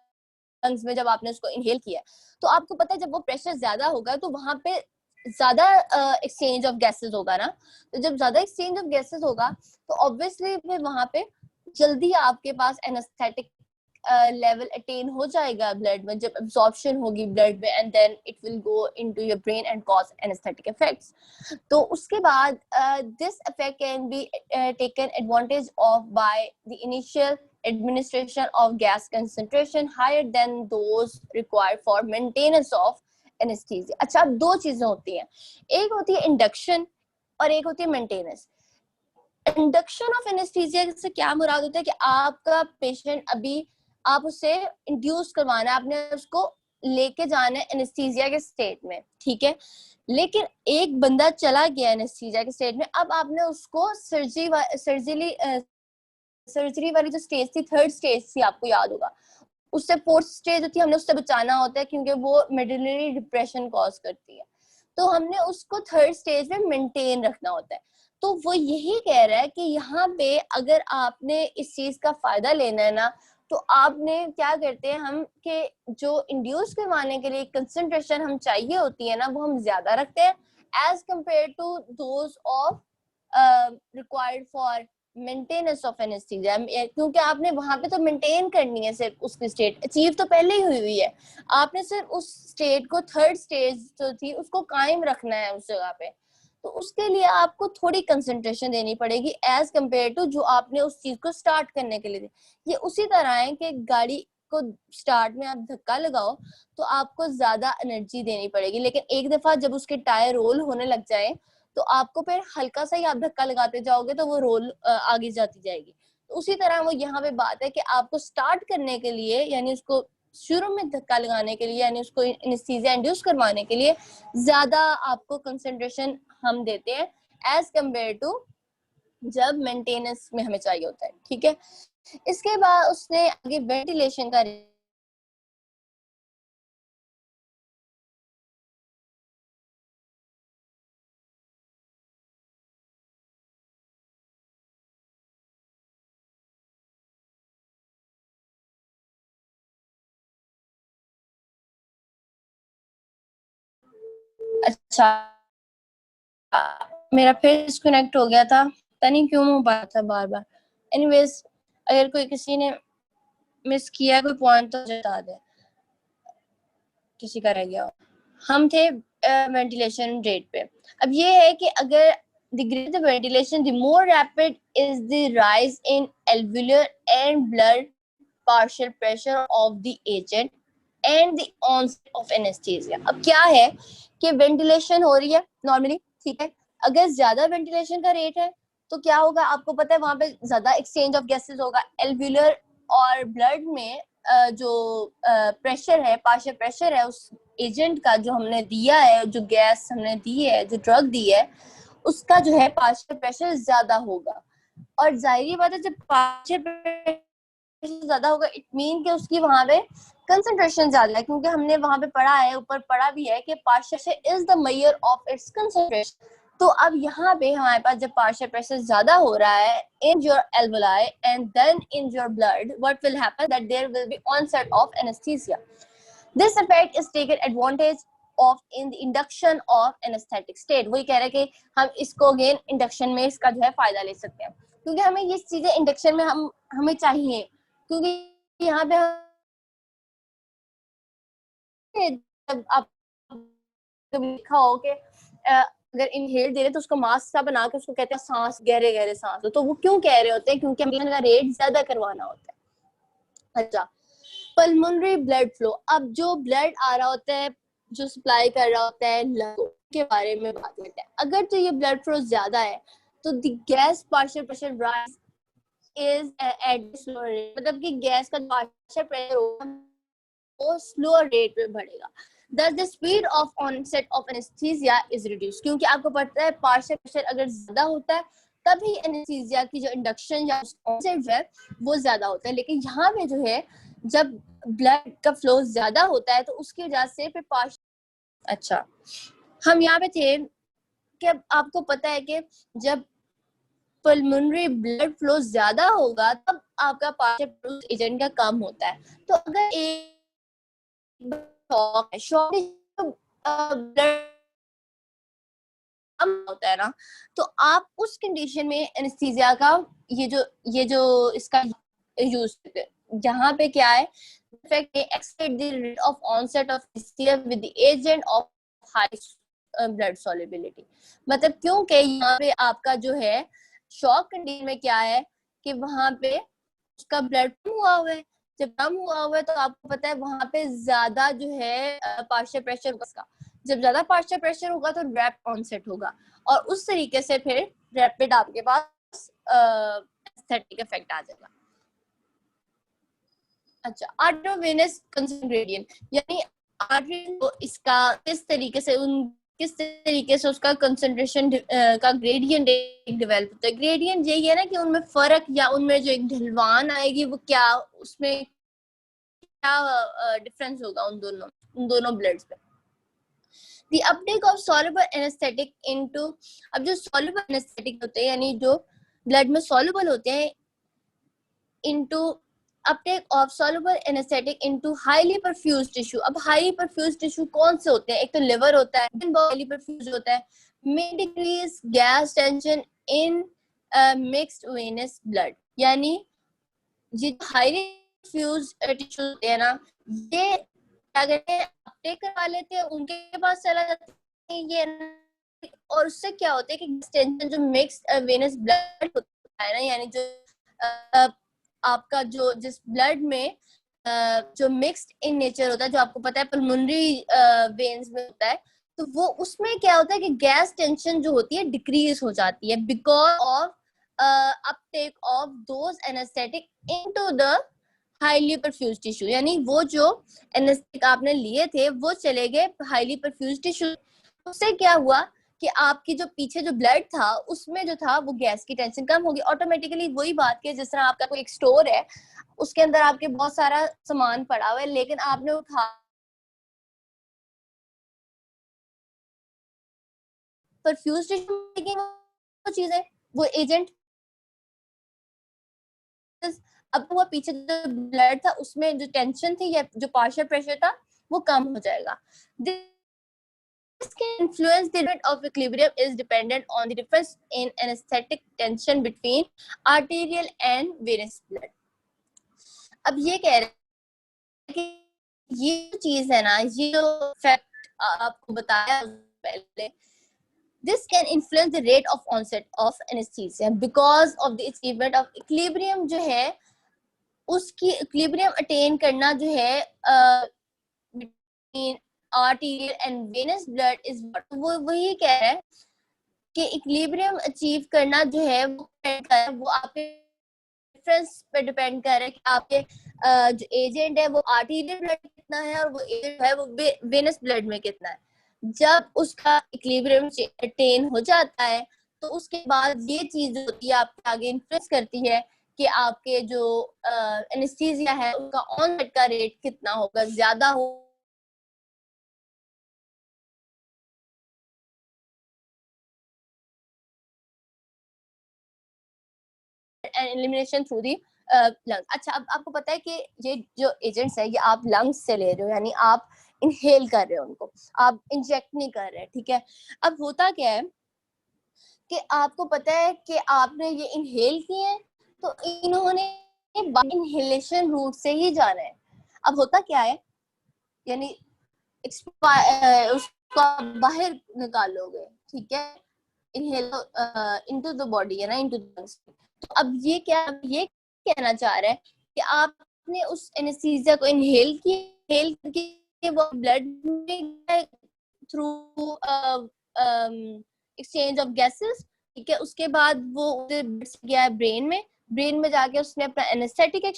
लंग्स में, जब आपने उसको इनहेल किया, तो आपको पता है जब वो प्रेशर ज्यादा होगा तो वहां पे ज्यादा एक्सचेंज ऑफ गैसेस होगा ना, तो जब ज्यादा एक्सचेंज ऑफ गैसेस होगा तो ऑब्वियसली फिर वहां पे जल्दी आपके पास एनेस्थेटिक लेवल अटेन हो जाएगा ब्लड में, जब एब्जॉर्प्शन होगी ब्लड में, and then it will go into your brain and cause anaesthetic effects. तो उसके बाद this effect can be taken advantage of by the initial administration of gas concentration higher than those required for maintenance of anesthesia। अच्छा, अब दो चीजें होती हैं, एक होती है इंडक्शन और एक होती है मेंटेनेंस। इंडक्शन ऑफ एनेस्थीसिया से क्या मुराद होता है कि आपका पेशेंट अभी आप उसे इंड्यूस करवाना है, आपने उसको लेके जाना है एनेस्थीसिया के स्टेट में, ठीक है, लेकिन एक बंदा चला गया एनेस्थीसिया के स्टेट में, अब आपने उसको सर्जरी वाली जो स्टेज थी, थर्ड स्टेज थी, आपको याद होगा, उससे फोर्थ स्टेज जो थी हमने उससे बचाना होता है क्योंकि वो मेडुलरी डिप्रेशन कॉज करती है, तो हमने उसको थर्ड स्टेज में मेंटेन रखना होता है। तो वो यही कह रहा है कि यहाँ पे अगर आपने इस चीज का फायदा लेना है ना, तो आपने क्या करते हैं हम कि जो इंड्यूस करवाने के लिए कंसंट्रेशन हम चाहिए होती है ना वो हम ज्यादा रखते हैं as compare to those of required for maintenance of anaesthesia, क्योंकि आपने वहां पे तो मेंटेन करनी है सिर्फ उसकी स्टेट, अचीव तो पहले ही हुई है, आपने सिर्फ उस स्टेट को, थर्ड स्टेज जो थी उसको कायम रखना है उस जगह पे, तो उसके लिए आपको थोड़ी कंसंट्रेशन देनी पड़ेगी एज कंपेयर टू जो आपने उस चीज को स्टार्ट करने के लिए दी। ये उसी तरह है कि गाड़ी को स्टार्ट में आप धक्का लगाओ तो आपको ज्यादा एनर्जी देनी पड़ेगी, लेकिन एक दफा जब उसके टायर रोल होने लग जाए तो आपको फिर हल्का सा ही आप धक्का लगाते जाओगे तो वो रोल आगे जाती जाएगी। तो उसी तरह वो यहाँ पे बात है कि आपको स्टार्ट करने के लिए, यानी उसको शुरू में धक्का लगाने के लिए, यानी उसको एनेस्थीसिया इंड्यूस करवाने के लिए ज्यादा आपको कंसंट्रेशन हम देते हैं एज कंपेयर टू जब मेंटेनेंस में हमें चाहिए होता है, ठीक है। इसके बाद उसने आगे वेंटिलेशन का अच्छा, मेरा फिर डिस्कनेक्ट हो गया था, पता नहीं क्यों हो पाया था बार बार। एनीवेज, अगर कोई किसी ने मिस किया कोई पॉइंट तो बता दे, किसी का रह गया हो। हम थे वेंटिलेशन रेट पे। अब ये है कि अगर the greater the ventilation, the more rapid is the rise in alveolar and blood partial pressure of the agent and the onset of anesthesia। अब क्या है कि वेंटिलेशन हो रही है नॉर्मली, ठीक है, अगर ज्यादा वेंटिलेशन का रेट है तो क्या होगा, आपको पता है वहां पे ज्यादा एक्सचेंज ऑफ गैसेस होगा। एल्व्यूलर और ब्लड में जो प्रेशर है, पार्शियल प्रेशर है उस एजेंट का जो हमने दिया है, जो गैस हमने दी है, जो ड्रग दी है, उसका जो है पार्शियल प्रेशर ज्यादा होगा। और जाहिर बात है जब पार्शियल प्रेशर ज्यादा होगा इट मीन कि उसकी वहां पे कंसंट्रेशन ज्यादा है, क्योंकि हमने वहां पे पढ़ा है, ऊपर पढ़ा भी है कि partial pressure is the measure of its concentration. तो अब यहाँ पे हमारे पास जब पार्शियल प्रेशर ज्यादा हो रहा है in your alveoli and then in your blood, what will happen that there will be onset of anesthesia. This effect is taken advantage of in the induction of anesthetic state। वही कह रहे हैं कि हम इसको अगेन इंडक्शन में इसका जो है फायदा ले सकते हैं, क्योंकि हमें ये चीजें इंडक्शन में हमें चाहिए, क्योंकि यहाँ पे जब आप लिखा हो कि अगर इनहेल दे रहे तो उसको मास्क सा बना के उसको कहते हैं सांस, गहरे गहरे सांस लो। तो वो क्यों कह रहे होते हैं, क्योंकि हमें का रेट ज्यादा करवाना होता है। अच्छा, पल्मोनरी ब्लड फ्लो। अब जो ब्लड आ रहा होता है, जो सप्लाई कर रहा होता है लंग के बारे में बात करते हैं। अगर तो ये ब्लड फ्लो ज्यादा है तो the gas partial pressure rise is at slow rate, मतलब कि गैस का पार्शियल प्रेशर होगा वो स्लोअर रेट पे बढ़ेगा। Thus the speed of onset of anesthesia is reduced। क्योंकि आपको पता है पार्शियल प्रेशर अगर ज्यादा होता है तभी एनेस्थीसिया की जो इंडक्शन या onset है वो ज्यादा होता है। लेकिन यहाँ पे जो है जब ब्लड का फ्लो ज्यादा होता है तो उसकी वजह से फिर पार्शियल। अच्छा, हम यहाँ पे थे कि आपको पता है कि जब पल्मोनरी ब्लड फ्लो ज्यादा होगा तब आपका पार्शियल एजेंट का कम होता है। तो अगर एक शॉक ब्लड कम होता है ना, तो आप उस कंडीशन में एनेस्थीसिया का ये जो इसका यूज करते हैं। जहाँ पे क्या है expect the rate of onset of anaesthesia with the agent of high blood solubility. मतलब क्योंकि यहाँ पे आपका जो है शॉक कंडीशन में क्या है कि वहां पे उसका ब्लड कम हुआ हुआ है। जब कम हुआ हुआ है तो आपको पता है वहां पे ज्यादा जो है पार्शियल प्रेशर होगा। जब ज्यादा पार्शियल प्रेशर होगा तो रैपिड ऑनसेट होगा और उस तरीके से फिर रैपिड आपके पास एस्थेटिक इफेक्ट आ जाएगा। अच्छा, आर्टरोवेनस कंसंट्रेशन ग्रेडियंट, यानी आर्टरी को इसका किस तरीके से उसका कंसंट्रेशन का ग्रेडियंट डेवलप होता है। ग्रेडियंट यही है ना कि उनमें फर्क या उनमें जो एक ढलवान आएगी वो क्या, उसमें क्या डिफरेंस होगा उन दोनों ब्लड्स पे। The uptake of soluble anesthetic into, अब जो soluble anesthetic होते हैं यानी जो ब्लड में soluble होते हैं, into uptake of soluble anesthetic into highly perfused tissue। अब highly perfused tissue कौन से होते हैं, एक तो liver होता है, highly perfused होता है, may decrease gas tension in mixed venous blood। यानी ये highly perfused tissue होते हैं ना, ये क्या कहते हैं अपटेक करवा लेते हैं, उनके पास चला जाता है ये, और उससे क्या होता है कि टेंशन जो मिक्स्ड वेनस ब्लड होता है ना, यानी जो आपका जो जिस ब्लड में जो मिक्स्ड इन नेचर होता है, जो आपको पता है पल्मोनरी वेन्स में होता है, तो वो उसमें क्या होता है कि गैस टेंशन जो होती है डिक्रीज हो जाती है because of Uptake of those anaesthetic into the highly perfuse tissue. यानी वो जो एनेस्थेटिक आपने लिए थे वो चले गए हाईली परफ्यूज टिश्यू। उससे क्या हुआ कि आपकी जो पीछे जो ब्लड था उसमें जो था वो गैस की टेंशन कम होगी ऑटोमेटिकली। वही बात की जिस तरह आपका कोई एक स्टोर है, उसके अंदर आपके बहुत सारा सामान पड़ा हुआ है, लेकिन आपने उठा परफ्यूज टिश्यू वो चीजें, वो एजेंट, अब वो पीछे जो ब्लड था उसमें जो टेंशन थी या जो पार्शियल प्रेशर था वो कम हो जाएगा। This can influence the rate of equilibrium is dependent on the difference in anesthetic tension between arterial and venous blood। अब ये कह रहे हैं कि ये चीज है ना, ये जो फैक्ट आपको बताया पहले, this can influence the rate of onset of anesthesia because of the achievement of equilibrium जो है उसकी इक्विलिब्रियम अटेन करना जो है between arterial and venous blood is वो वही कह रहा है कि इक्विलिब्रियम अचीव करना जो है वो आपके प्रेफरेंस पे डिपेंड कर रहा है कि आपके जो एजेंट है वो आर्टीरियल ब्लड कितना है और वो एजेंट है वो वेनस ब्लड में कितना है। जब उसका इक्विलिब्रियम अटेन हो जाता है तो उसके बाद ये चीज होती है आपके आगे इन्फ्लुएंस करती है कि आपके जो एनेस्थीसिया है उसका ऑनसेट का रेट कितना होगा, ज्यादा हो एलिमिनेशन थ्रू दी लंग। अच्छा, अब आपको पता है कि ये जो एजेंट्स है ये आप लंग्स से ले रहे हो, यानी आप इनहेल कर रहे हो उनको, आप इंजेक्ट नहीं कर रहे, ठीक है। अब होता क्या है कि आपको पता है कि आपने ये इनहेल किए हैं तो इन्होंने इनहेलेशन रूट से ही जाना है। अब होता क्या है, यानी उसको बाहर निकालोगे, ठीक है, इनहेल इनटू द बॉडी है ना, इनटू द लंग्स। तो अब ये कहना चाह रहा है कि आपने उस एनेस्थीसिया को इनहेल करके वो ब्लड में थ्रू एक्सचेंज ऑफ गैसेस, ठीक है, उसके बाद वो गया है ब्रेन में जाके उसने अपना एनेस्थेटिक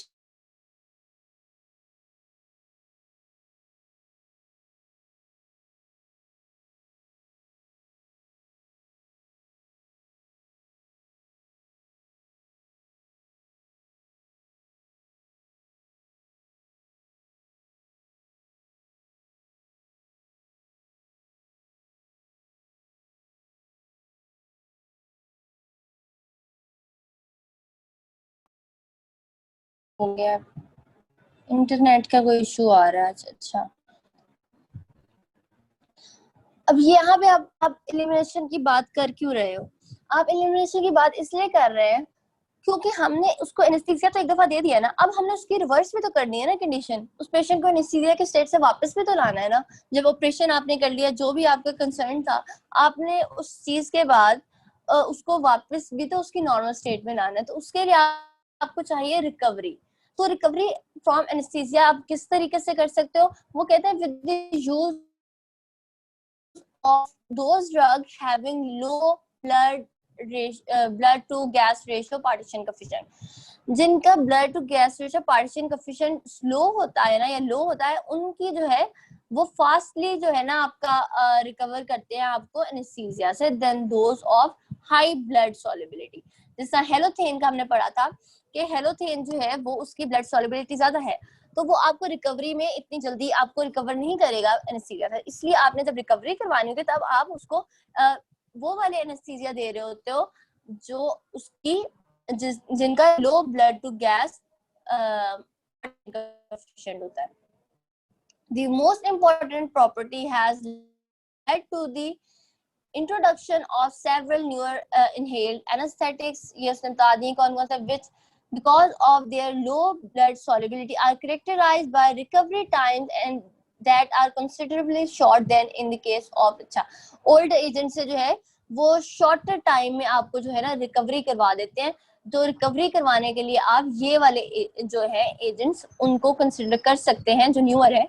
हो गया। इंटरनेट का कोई इशू आ रहा है। अच्छा, अब यहाँ पे आप एलिमिनेशन की बात कर क्यों रहे हो? आप एलिमिनेशन की बात इसलिए कर रहे हैं क्योंकि हमने उसको एनेस्थीसिया तो एक दफा दे दिया ना, अब हमने उसकी रिवर्स भी तो करनी है ना कंडीशन, उस पेशेंट को एनेस्थीसिया के स्टेट से वापस भी तो लाना है ना। जब ऑपरेशन आपने कर लिया, जो भी आपका कंसर्न था, आपने उस चीज के बाद उसको वापस भी तो उसकी नॉर्मल स्टेट में लाना है, तो उसके लिए आपको चाहिए रिकवरी। तो रिकवरी फ्रॉम एनेस्थीसिया आप किस तरीके से कर सकते हो? वो कहते हैं with the use of those drugs having low blood to gas ratio partition coefficient, जिनका blood to gas ratio partition coefficient slow होता है ना या लो होता है, उनकी जो है वो फास्टली जो है ना आपका रिकवर करते हैं आपको एनेस्थीसिया से then those of high blood solubility. जैसा हेलोथेन का हमने पढ़ा था कि हेलोथेन जो है वो उसकी ब्लड सॉल्युबिलिटी ज्यादा है, तो वो आपको रिकवरी में इतनी जल्दी आपको रिकवर नहीं करेगा एनेस्थीसिया से। इसलिए आपने जब रिकवरी करवानी होती है तब आप उसको वो वाले एनेस्थीसिया दे रहे होते हो जो उसकी जिनका low blood to gas coefficient होता है। The most important property has led to the introduction of several newer inhaled anesthetics, yes, which because of their low blood solubility are characterized by recovery times and that are considerably short than in the case of old agents से जो है वो shorter time में आपको जो है ना recovery करवा देते हैं। तो रिकवरी करवाने के लिए आप ये वाले जो है एजेंट्स उनको कंसिडर कर सकते हैं जो न्यूअर है।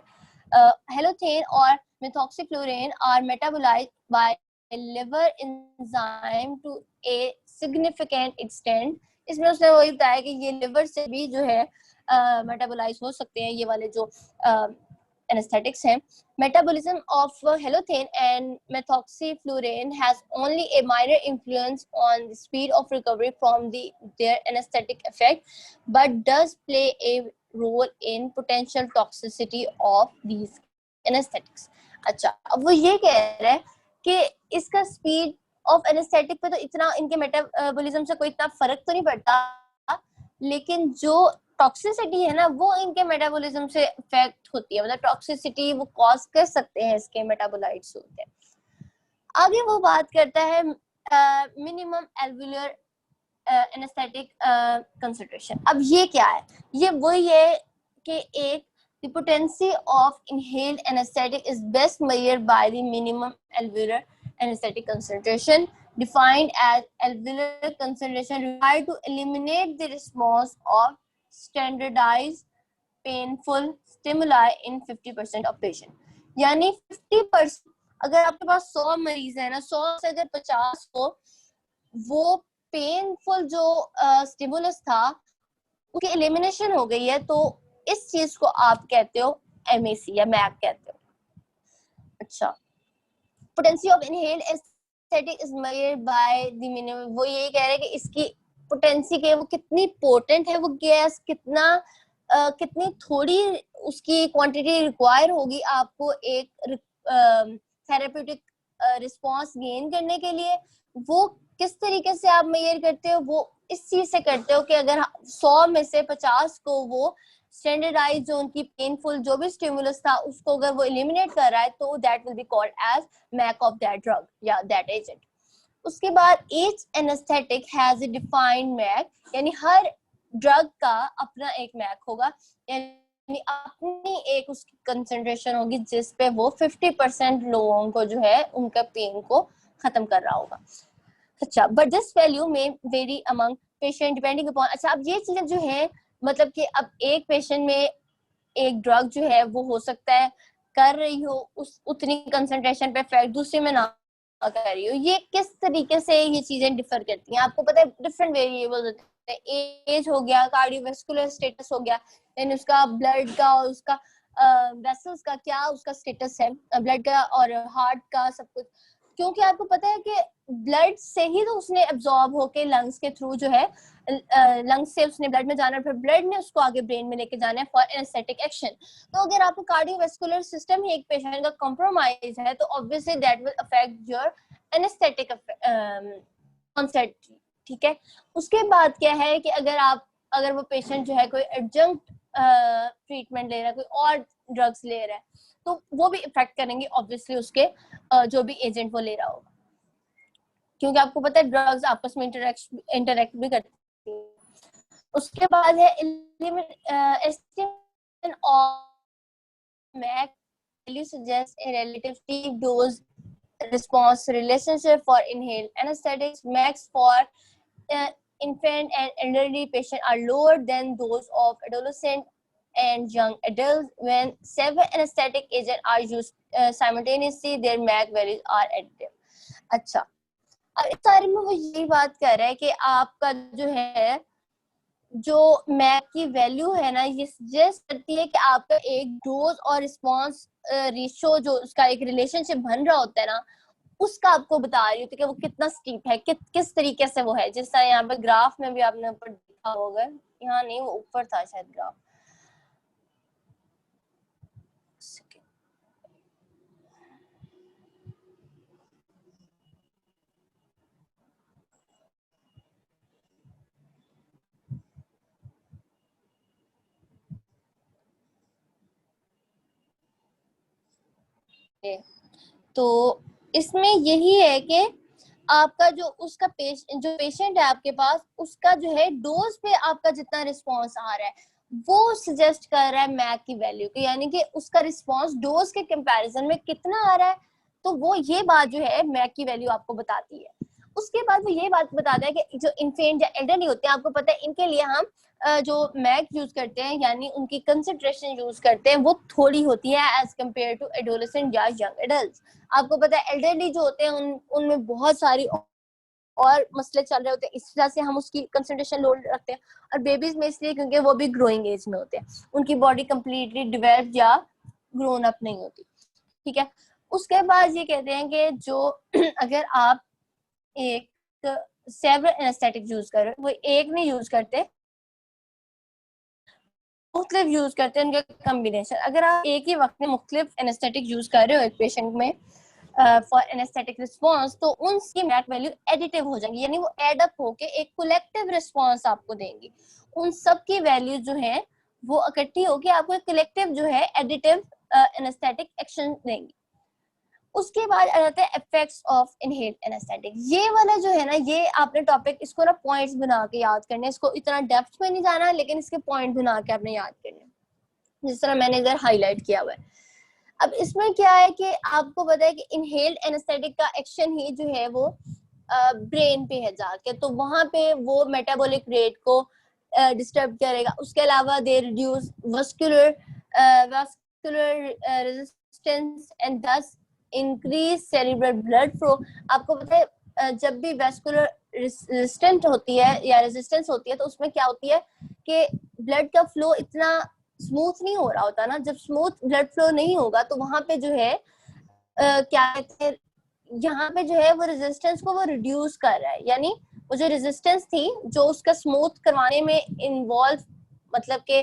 हेलोथेन और methoxyfluorine are metabolized by liver enzyme to a significant extent। इसमें उसने वही बताया कि ये लिवर से भी जो है मेटाबोलाइज हो सकते हैं ये वाले जो anesthetics हैं। Metabolism of halothane and methoxyfluorine has only a minor influence on the speed of recovery from their anesthetic effect, but does play a role in potential toxicity of these anesthetics। अच्छा, अब वो ये कह रहे हैं कि इसका स्पीड ऑफ एनेस्थेटिक पे तो इतना इनके मेटाबॉलिज्म से कोई इतना फर्क तो नहीं पड़ता, लेकिन जो टॉक्सिसिटी है ना वो इनके मेटाबॉलिज्म से इफेक्ट होती है, मतलब टॉक्सिसिटी वो कॉज कर सकते हैं इसके मेटाबोलाइट्स होते हैं। आगे वो बात करता है मिनिमम एल्वुलर एनेस्थेटिक कंसंट्रेशन। अब ये क्या है? ये वही है कि एक The potency of inhaled anesthetic is best measured by the minimum alveolar anesthetic concentration, defined as alveolar concentration required to eliminate the response of standardized painful stimuli in 50% of patient. यानी 50%, अगर आपके पास 100 मरीज है ना, 100 से अगर 50 को वो पेनफुल जो स्टिमुलस था उसकी एलिमिनेशन हो गई है, तो इस चीज को आप कहते हो एमएसी या मैक कहते हो. अच्छा, potency of inhaled anaesthetic is measured by the minimum. वो ये कह रहे हैं कि इसकी पोटेंसी के वो कितनी पोटेंट है, वो गैस कितनी थोड़ी उसकी क्वांटिटी रिक्वायर होगी आपको एक थेरेप्यूटिक रिस्पांस गेन करने के लिए. वो किस तरीके से आप मेजर करते हो, वो इस चीज से करते हो कि अगर 100 में से 50 को वो स्टैंडर्डाइज जो उनकी पेनफुल जो भी स्टिमुलस था उसको अगर वो एलिमिनेट कर रहा है, तो that will be called as MAC of that drug या दैट एजेंट. उसके बाद each anaesthetic has a defined MAC, यानी हर ड्रग का अपना एक मैक होगा, यानी अपनी एक उसकी कंसंट्रेशन होगी जिस पे वो 50% लोगों को जो है उनका पेन को खत्म कर रहा होगा. अच्छा, बट दिस वैल्यू में very among patient depending upon. अच्छा, अब ये चीजें जो है मतलब कि अब एक पेशेंट में एक ड्रग जो है वो हो सकता है कर रही हो उस उतनी कंसंट्रेशन पे इफेक्ट, दूसरे में ना कर रही हो. ये किस तरीके से ये चीजें डिफर करती हैं, आपको पता है डिफरेंट वेरिएबल्स होते हैं. एज हो गया, कार्डियोवास्कुलर स्टेटस हो गया, यानी उसका ब्लड का और उसका वेसल्स का क्या उसका स्टेटस है, ब्लड का और हार्ट का सब कुछ. क्योंकि आपको पता है कि ब्लड से ही तो उसने एब्जॉर्ब होके लंग्स के थ्रू जो है लंग्स से उसने ब्लड में जाना, फिर ब्लड ने उसको आगे ब्रेन में लेके जाना है फॉर एनेस्थेटिक एक्शन. तो अगर आपको कार्डियोवास्कुलर सिस्टम ही एक पेशेंट का कॉम्प्रोमाइज है तो obviously that will affect your anaesthetic concept. ठीक है. उसके बाद क्या है कि अगर वो पेशेंट जो है कोई एडजंक्ट ट्रीटमेंट ले रहा है, कोई और ड्रग्स ले रहा है, तो वो भी इफेक्ट करेंगे ऑब्वियसली उसके जो भी एजेंट वो ले रहा होगा, क्योंकि आपको पता है ड्रग्स आपस में इंटरेक्ट भी करती हैं. उसके बाद है estimation of MAC value suggest a relative dose response relationship for inhaled anesthetics. Max for infant and elderly patient are lower than those of adolescent and young adults. When several anesthetic agents are used simultaneously, their MAC values are additive. अच्छा, अब इस बारे में वो यही बात कर रहा है कि आपका जो है जो मैक की वैल्यू है ना, ये सजेस्ट करती है कि आपका एक डोज और रिस्पॉन्स रेशियो जो उसका एक रिलेशनशिप बन रहा होता है ना, उसका आपको बता रही होती है कि वो कितना स्टीप है, किस तरीके से वो है. जिस तरह यहाँ पे ग्राफ में भी आपने ऊपर देखा होगा, यहाँ नहीं वो ऊपर था शायद ग्राफ. तो इसमें यही है कि आपका जो उसका जो पेशेंट है आपके पास, उसका जो है डोज पे आपका जितना रिस्पांस आ रहा है वो सजेस्ट कर रहा है मैक की वैल्यू को, यानी कि उसका रिस्पांस डोज के कंपैरिजन में कितना आ रहा है, तो वो ये बात जो है मैक की वैल्यू आपको बताती है. उसके बाद वो ये बात बताता है कि जो इन्फेंट या एल्डरली होते हैं, आपको पता है इनके लिए हम जो मैक यूज करते हैं यानी उनकी कंसंट्रेशन यूज करते हैं वो थोड़ी होती है एज कम्पेयर टू एडोलेसेंट या यंग एडल्ट. आपको पता है एल्डरली जो होते हैं उनमें बहुत सारी और मसले चल रहे होते हैं, इस वजह से हम उसकी कंसंट्रेशन लो रखते हैं. और बेबीज में इसलिए क्योंकि वो भी ग्रोइंग एज में होते हैं, उनकी बॉडी कंप्लीटली डेवलप्ड या ग्रोन अप नहीं होती. ठीक है. उसके बाद ये कहते हैं कि जो अगर आप एक सेवरल एनेस्थेटिक यूज कर रहे हो, वो एक नहीं यूज करते, मुख्तलिफ यूज करते हैं उनके कॉम्बिनेशन. अगर आप एक ही वक्त में मुख्तलिफ एनेस्थेटिक यूज कर रहे हो एक पेशेंट में फॉर एनेस्थेटिक रिस्पांस, तो उनकी मैक वैल्यू एडिटिव हो जाएंगी, यानी वो एड अप होके एक कलेक्टिव रिस्पांस आपको देंगी. उन सब की वैल्यू जो है वो इकट्ठी होके आपको एक कलेक्टिव जो है एडिटिव एनेस्थेटिक एक्शन देंगी. उसके बाद आ जाते हैं इफेक्ट्स ऑफ इनहेल्ड एनेस्थेटिक. ये वाला जो है ना, ये आपने टॉपिक इसको ना पॉइंट्स बना के याद करने, इसको इतना डेप्थ में नहीं जाना लेकिन इसके पॉइंट बना के आपने याद करने. जिस तरह मैंने इधर हाईलाइट किया हुआ है। अब इसमें क्या है कि आपको पता है कि इनहेल्ड एनेस्थेटिक का एक्शन ही जो है वो ब्रेन पे है जाके, तो वहां पे वो मेटाबॉलिक रेट को डिस्टर्ब करेगा। उसके अलावा they reduce vascular resistance and दस इंक्रीज सेरिब्रल ब्लड फ्लो। आपको पता है जब भी वैस्कुलर रेजिस्टेंट होती है या रेजिस्टेंस होती है तो उसमें क्या होती है कि ब्लड का फ्लो इतना स्मूथ नहीं हो रहा होता ना। जब स्मूथ ब्लड फ्लो नहीं होगा तो वहां पे जो है क्या कहते हैं, यहाँ पे जो है वो रेजिस्टेंस को वो रिड्यूस कर रहा है, यानी वो जो रेजिस्टेंस थी जो उसका स्मूथ करवाने में इन्वॉल्व, मतलब के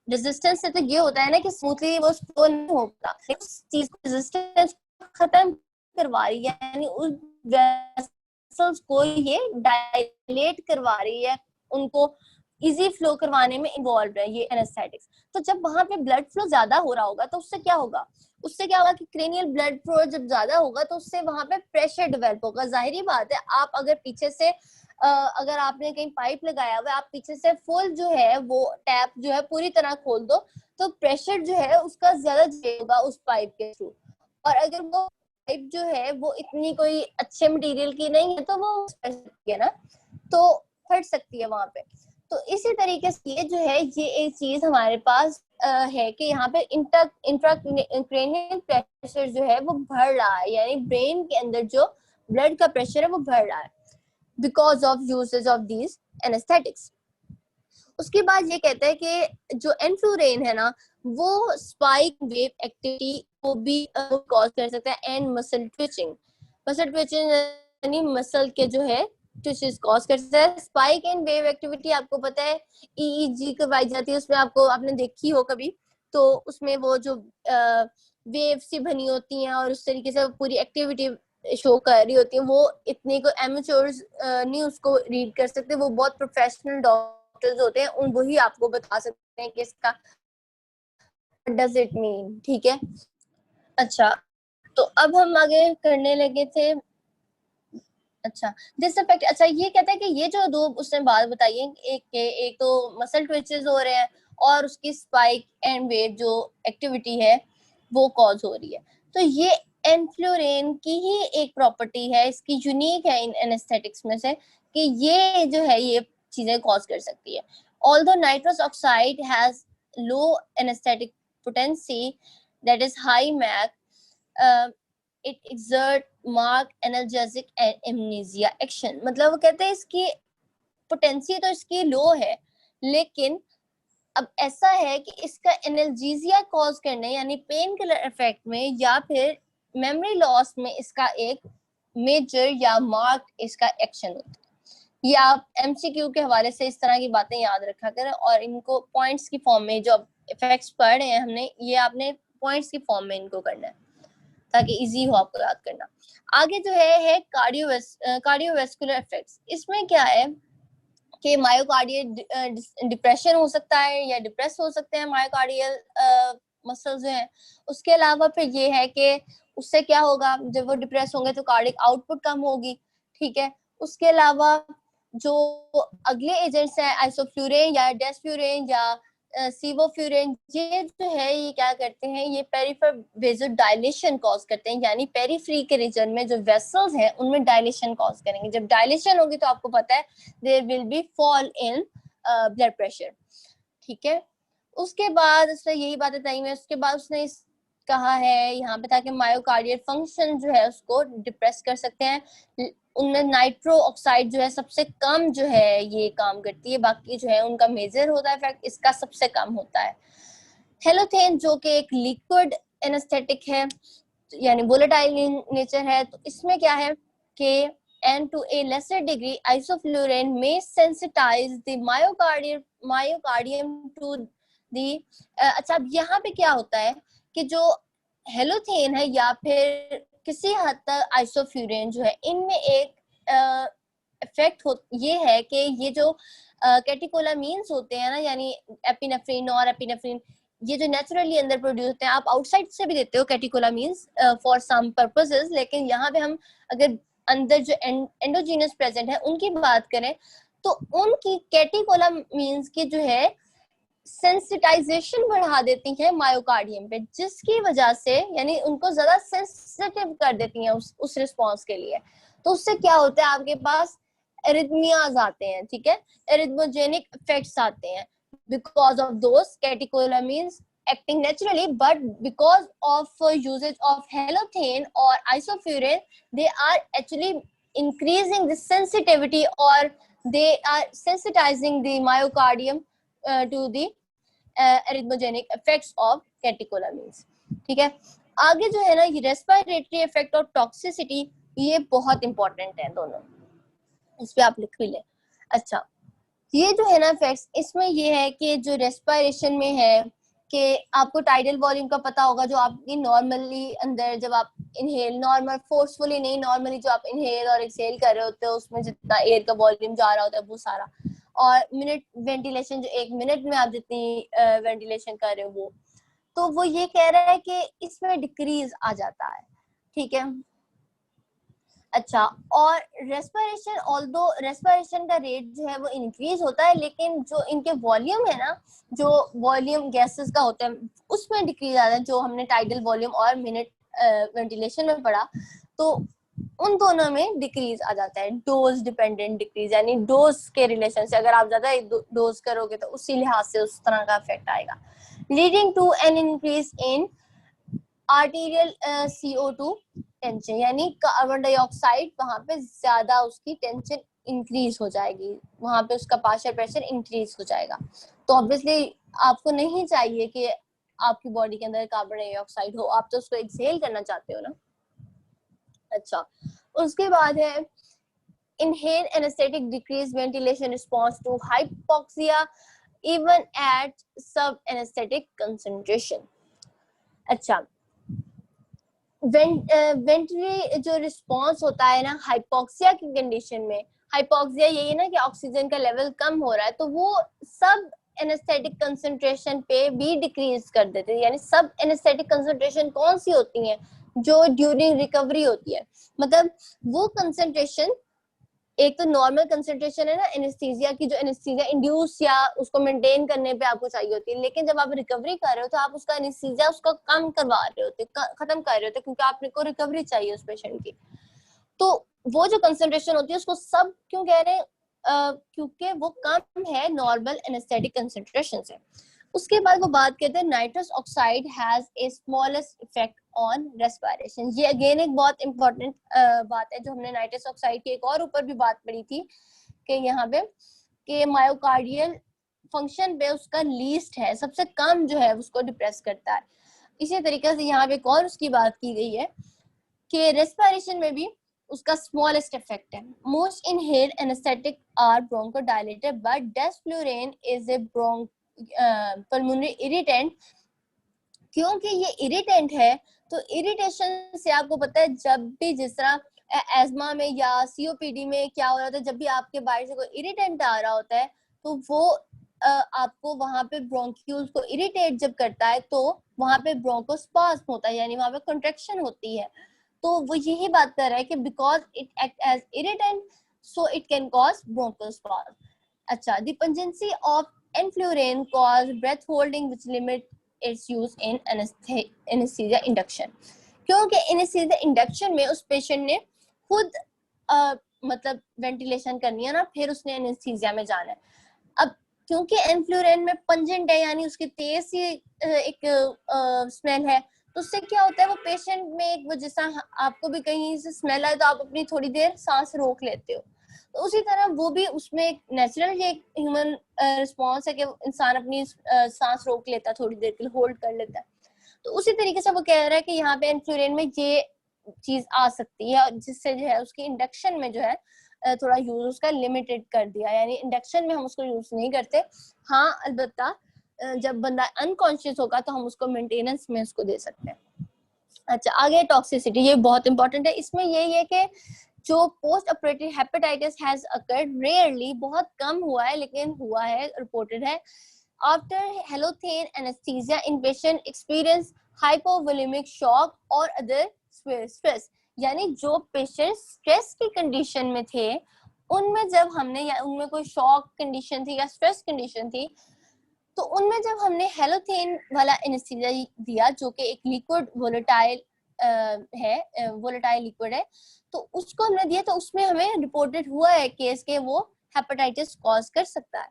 रेजिस्टेंस से तो ये होता है ना कि स्मूथली वो फ्लो नहीं होता, उस चीज को रेजिस्टेंस खत्म करवा रही है, यानी उस वेसल्स को ये डायलेट करवा रही है, उनको इजी फ्लो करवाने में इन्वॉल्व है ये एनेस्थेटिक्स। तो जब वहां पे ब्लड फ्लो ज्यादा हो रहा होगा तो उससे क्या होगा, कि क्रेनियल ब्लड फ्लो जब ज्यादा होगा तो उससे वहां पे प्रेशर डेवलप होगा। जाहिर बात है, आप अगर पीछे से अगर आपने कहीं पाइप लगाया हुआ है, आप पीछे से फुल जो है वो टैप जो है पूरी तरह खोल दो तो प्रेशर जो है उसका ज्यादा जाएगा उस पाइप के थ्रू। और अगर वो पाइप जो है वो इतनी कोई अच्छे मटेरियल की नहीं है तो वो फट सकती है ना, तो फट सकती है वहां पे। तो इसी तरीके से ये जो है ये एक चीज हमारे पास है कि यहाँ पे इंट्राक्रैनियल प्रेशर जो है वो बढ़ रहा है, यानी ब्रेन के अंदर जो ब्लड का प्रेशर है वो बढ़ रहा है because of usage of these anaesthetics. उसके बाद ये कहता है कि जो एनफ्लुरेन है ना वो स्पाइक वेव एक्टिविटी को भी कॉज कर सकता है एंड मसल ट्विचिंग यानी मसल के जो है ट्विचेस कॉज कर सकता है। स्पाइक एंड वेव एक्टिविटी आपको पता है ईईजी करवाई जाती है, उसमें आपने देखी हो कभी, तो उसमें वो जो वेव सी बनी होती हैं और उस तरीके से पूरी एक्टिविटी शो कर रही होती है, वो इतने को एमेच्योर्स नहीं उसको रीड कर सकते, वो बहुत प्रोफेशनल डॉक्टर्स होते हैं, उन वही आपको बता सकते हैं कि इसका डज इट मीन। ठीक है, अच्छा तो अब हम आगे करने लगे थे। अच्छा दिस इफेक्ट, अच्छा ये कहता है कि ये जो दो उसने बात बताई है, एक तो मसल ट्विचेस हो रहे हैं और उसकी स्पाइक एंड वेव जो एक्टिविटी है वो कॉज हो रही है। तो ये एनफ्लोरेन की ही एक प्रॉपर्टी है, इसकी यूनिक है इन एनेस्थेटिक्स में से कि ये जो है ये चीजें कॉज कर सकती है। Although nitrous oxide has low anaesthetic potency that is high MAC it exert mark analgesic and amnesia action. मतलब वो कहते हैं इसकी पोटेंसी तो इसकी लो है, लेकिन अब ऐसा है कि इसका एनाल्जेसिया कॉज करने यानी पेन किलर इफेक्ट में या फिर मेमोरी लॉस में इसका एक मेजर या मार्क इसका एक्शन होता है। ये आप एमसीक्यू के हवाले से इस तरह की बातें याद रखा करें और इनको पॉइंट्स की फॉर्म में, जो इफेक्ट्स पढ़ रहे हैं हमने, ये आपने पॉइंट्स की फॉर्म में इनको करना है ताकि इजी हो आपको याद करना। आगे जो है कार्डियोवैस्कुलर इफेक्ट्स। इसमें क्या है कि मायोकार्डियल डिप्रेशन हो सकता है या डिप्रेस हो सकते हैं मायोकार्डियल मसल्स जो हैं। उसके अलावा फिर ये है कि उससे क्या होगा, जब वो डिप्रेस होंगे तो कार्डिक आउटपुट कम होगी। ठीक है, उसके अलावा जो अगले एजेंट्स हैं आइसोफ्लूरेन या डेस्फ्लूरेन या सीवोफ्लूरेन, ये जो है ये क्या करते हैं, ये पेरिफेरल वेसोडाइलेशन कॉज करते हैं, यानी पेरिफेरी के रीजन में जो वेसल्स हैं उनमें डायलेशन कॉज करेंगे। जब डायलेशन होगी तो आपको पता है there will be fall in blood pressure. ठीक है, उसके बाद उसने यही बातें बताई हैं। उसके बाद उसने कहा है यहाँ पे था कि मायोकार्डियल फंक्शन जो है उसको डिप्रेस कर सकते हैं। उनमें नाइट्रो ऑक्साइड जो है सबसे कम जो है ये काम करती है, बाकी जो है उनका मेजर होता है इफेक्ट, इसका सबसे कम होता है। हेलोथेन जो कि एक लिक्विड एनेस्थेटिक है यानी वोलेटाइल इन नेचर है, तो इसमें क्या है कि and to a lesser degree isoflurane may sensitize the myocardium to the अच्छा अब यहाँ पे क्या होता है कि जो हेलोथेन है या फिर किसी हद तक आइसोफ्लूरेन जो है, इनमें एक इफेक्ट ये है कि ये जो कैटेकोलामीन्स होते हैं ना, यानी एपिनेफ्रिन और एपिनेफ्रिन, ये जो नेचुरली अंदर प्रोड्यूस होते हैं, आप आउटसाइड से भी देते हो कैटेकोलामीन्स फॉर सम पर्पसेस, लेकिन यहाँ पे हम अगर अंदर जो एंडोजीनस प्रेजेंट है उनकी बात करें तो उनकी कैटेकोलामीन्स की जो है सेंसिटाइजेशन बढ़ा देती हैं मायोकार्डियम पे, जिसकी वजह से यानी उनको ज्यादा सेंसिटिव कर देती हैं उस रिस्पॉन्स के लिए। तो उससे क्या होता है, आपके पास एरिथमियाज आते हैं, ठीक है, एरिथमोजेनिक इफेक्ट्स आते हैं because of those catecholamines acting naturally, but because of usage of halothane or isofuran, they are actually increasing the sensitivity, or they are sensitizing the myocardium to the arrhythmogenic effects of catecholamines। ठीक है, आगे जो है ना, ये respiratory effect और toxicity, ये बहुत इंपॉर्टेंट है दोनों, इस पे आप लिख भी ले। अच्छा, ये जो है ना इफेक्ट्स, इसमें ये है कि जो रेस्पिरेशन में है कि आपको टाइडल वॉल्यूम का पता होगा, जो आपकी नॉर्मली अंदर जब आप इनहेल, नॉर्मल फोर्सफुली नहीं, नॉर्मली जो आप इनहेल और एक्सहेल कर रहे होते हो उसमें जितना एयर का वॉल्यूम जा रहा होता है वो सारा, और मिनट वेंटिलेशन जो 1 मिनट में आप जितनी वेंटिलेशन कर रहे हो वो, तो वो ये कह रहा है कि इसमें डिक्रीज आ जाता है। ठीक है, अच्छा, और रेस्पिरेशन, ऑल्दो रेस्पिरेशन का रेट जो है वो इंक्रीज होता है, लेकिन जो इनके वॉल्यूम है ना, जो वॉल्यूम गैसेस का होता है उसमें डिक्रीज आता है, जो हमने टाइडल वॉल्यूम और मिनट वेंटिलेशन में पढ़ा, तो उन दोनों में डिक्रीज आ जाता है। डोज डिपेंडेंट डिक्रीज, यानी डोज के रिलेशन से, अगर आप ज्यादा डोज करोगे तो उसी लिहाज से उस तरह का इफेक्ट आएगा, leading to an increase in arterial CO2 tension, यानी कार्बन डाइऑक्साइड वहां पे ज्यादा उसकी टेंशन इंक्रीज हो जाएगी, वहां पे उसका पार्शियल प्रेशर इंक्रीज हो जाएगा। तो ऑब्वियसली आपको नहीं चाहिए कि आपकी बॉडी के अंदर कार्बन डाइऑक्साइड हो, आप तो उसको एक्सहेल करना चाहते हो ना। अच्छा, उसके बाद है inhale anaesthetic decrease ventilation response to hypoxia even at sub anaesthetic concentration. अच्छा, वेंटिलेटरी जो रिस्पॉन्स होता है ना हाइपोक्सिया की कंडीशन में, हाइपोक्सिया यही है ना कि ऑक्सीजन का लेवल कम हो रहा है, तो वो सब एनेस्थेटिक कंसंट्रेशन पे भी डिक्रीज कर देते हैं। यानी सब एनेस्थेटिक कंसंट्रेशन कौन सी होती हैं, जो ड्यूरिंग रिकवरी होती है, मतलब वो कंसंट्रेशन, एक तो नॉर्मल कंसंट्रेशन है ना एनेस्थीसिया की, जो एनेस्थीसिया इंड्यूस या उसको मेंटेन करने पे आपको चाहिए होती है, लेकिन जब आप रिकवरी कर रहे हो तो आप उसका एनेस्थीसिया उसको कम करवा रहे होते, खत्म कर रहे होते, क्योंकि आपको रिकवरी चाहिए उस पेशेंट की। तो वो जो कंसंट्रेशन होती है उसको सब क्यों कह रहे हैं, क्योंकि वो कम है नॉर्मल एनेस्थेटिक कंसंट्रेशन से। उसके बाद वो बात कहते हैं nitrous oxide has a smallest effect on respiration. ये अगेन एक बहुत इंपॉर्टेंट बात है, जो हमने नाइट्रस ऑक्साइड के एक और ऊपर भी बात पढ़ी थी कि यहाँ पे कि मायोकार्डियल फंक्शन पे उसका लीस्ट है, सबसे कम जो है उसको डिप्रेस करता है। इसी तरीके से यहाँ पे एक और उसकी बात की गई है कि रेस्पिरेशन में भी उसका स्मॉलेस्ट इफेक्ट है। Most inhaled anaesthetic are bronchodilator, but desflurane is a pulmonary irritant. क्योंकि ये इरिटेंट है, तो इरिटेशन से आपको पता है जब भी, जिस तरह एस्मा में या COPD में क्या हो रहा था, जब भी आपके बाहर से कोई इरिटेंट आ रहा होता है तो वो आपको वहां पे ब्रोंक्यूल्स को इरिटेट जब करता है तो वहां पे ब्रोंकोस्पाज्म होता है, यानी वहां पे कंट्रैक्शन होती है। तो वो यही बात कर रहा है कि because it act as irritant so it can cause bronchospasm. अच्छा, the pungency of enflurane cause breath holding which limit its use in anaesthesia induction. क्योंकि एनेस्थीसिया इंडक्शन में उस पेशेंट ने खुद मतलब वेंटिलेशन करनी है ना, फिर उसने एनेस्थीसिया में जाना है। अब क्योंकि एनफ्लुरेन में पंजेंट है, यानी उसकी तेज सी एक स्मेल है, तो उससे क्या होता है, वो पेशेंट में एक वो जैसा आपको भी कहीं से स्मेल आए तो आप अपनी थोड़ी देर सांस रोक लेते हो, तो उसी तरह वो भी उसमें एक नेचुरल ये ह्यूमन रिस्पॉन्स है कि इंसान अपनी सांस रोक लेता है, थोड़ी देर के लिए होल्ड कर लेता है। तो उसी तरीके से वो कह रहा है कि यहाँ पे एनफ्लुरेन में ये चीज आ सकती है, जिससे जो है उसकी इंडक्शन में जो है थोड़ा यूज उसका लिमिटेड कर दिया, यानी इंडक्शन में हम उसको यूज नहीं करते। हाँ, अलबत्ता जब बंदा अनकॉन्शियस होगा तो हम उसको मेंटेनेंस में उसको दे सकते हैं। अच्छा, आगे टॉक्सिसिटी, ये बहुत इंपॉर्टेंट है। इसमें यही है कि जो post operative hepatitis has occurred rarely, बहुत कम हुआ है लेकिन हुआ है, रिपोर्टेड है। आफ्टर हेलोथेन एनेस्थीसिया इन पेशेंट एक्सपीरियंस हाइपोवोलेमिक शॉक और अदर स्ट्रेस, यानी जो पेशेंट स्ट्रेस की कंडीशन में थे उनमें जब हमने, या उनमें कोई शॉक कंडीशन थी या स्ट्रेस कंडीशन थी, तो उनमें जब हमने हेलोथेन वाला एनेस्थीसिया दिया जो कि एक लिक्विड वोलेटाइल लिक्विड है, तो उसको हमने दिया, तो उसमें हमें रिपोर्टेड हुआ है केस के वो हेपेटाइटिस कॉज कर सकता है,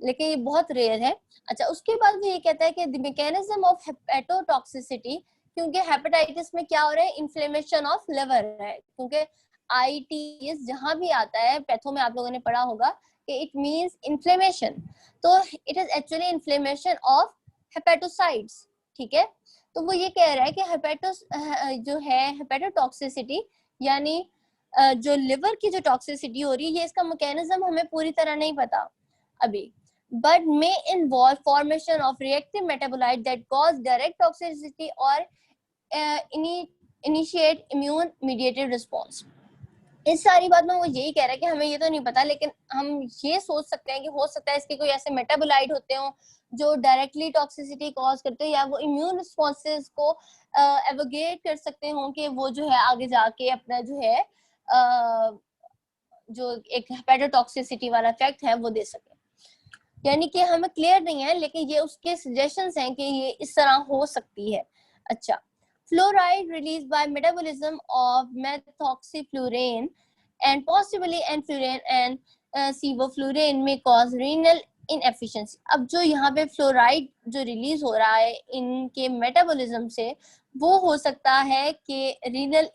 लेकिन ये बहुत रेयर है। अच्छा, उसके बाद वो ये कहता है कि द मैकेनिज्म ऑफ हेपेटोटॉक्सिसिटी, क्योंकि हेपेटाइटिस में क्या हो रहा है, इन्फ्लेमेशन ऑफ लिवर है, क्योंकि आईटीएस जहां भी आता है पैथो में आप लोगों ने पढ़ा होगा कि इट मींस इन्फ्लेमेशन, तो it is actually inflammation of hepatocytes, ठीक है। तो वो ये कह रहा है कि जो है हेपेटोटॉक्सिसिटी यानी जो लिवर की जो टॉक्सिसिटी हो रही है, ये इसका मैकेनिज्म हमें पूरी तरह नहीं पता अभी, but may involve formation of reactive metabolite that cause direct toxicity or initiate immune mediated response। इस सारी बात में वो यही कह रहा है कि हमें ये तो नहीं पता, लेकिन हम ये सोच सकते हैं कि हो सकता है इसके कोई ऐसे मेटाबोलाइट होते हो जो डायरेक्टली टॉक्सिसिटी कॉज करते हो, या वो इम्यून रिस्पॉन्सेज को एवोगेट कर सकते हो कि वो जो है आगे जाके अपना जो है जो एक हेपेटोटॉक्सिसिटी वाला इफेक्ट है वो दे सके। यानी कि हमें क्लियर नहीं है, लेकिन ये उसके सजेशंस हैं कि ये इस तरह हो सकती है। अच्छा, fluoride release by metabolism of methoxyflurane and possibly enflurane and sevoflurane may cause renal inefficiency. अब जो यहाँ पे फ्लोराइड जो रिलीज हो रहा है इनके मेटाबॉलिज्म से, वो हो सकता है कि रीनल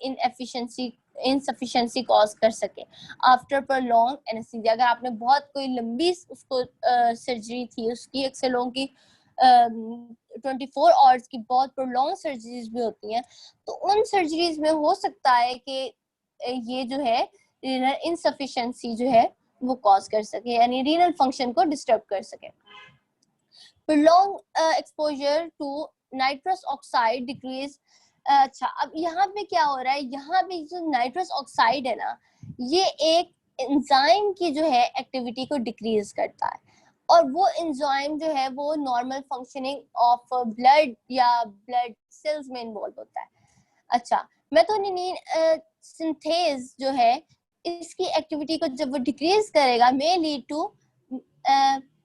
इनसफिशिएंसी कॉज कर सके आफ्टर प्रोलॉन्ग एनेस्थीसिया। अगर आपने बहुत कोई लंबी उसको सर्जरी थी उसकी, अक्सर लोगों की 24 आवर्स की बहुत प्रोलॉन्ग सर्जरीज भी होती हैं, तो उन सर्जरीज में हो सकता है कि ये जो है रीनल इनसफिशिएंसी जो है वो कॉज कर सके, यानी रीनल फंक्शन को डिस्टर्ब कर सके। Prolong exposure to nitrous oxide decrease. अच्छा, अब यहाँ पे क्या हो रहा है, यहाँ पे जो नाइट्रस ऑक्साइड है ना, ये एक एंजाइम की जो है एक्टिविटी को डिक्रीज करता है, और वो एंजाइम जो है वो नॉर्मल फंक्शनिंग ऑफ ब्लड या ब्लड सेल्स में इन्वॉल्व होता है। अच्छा, मेथोनिन सिंथेज जो है इसकी एक्टिविटी को जब वो डिक्रीज करेगा may lead to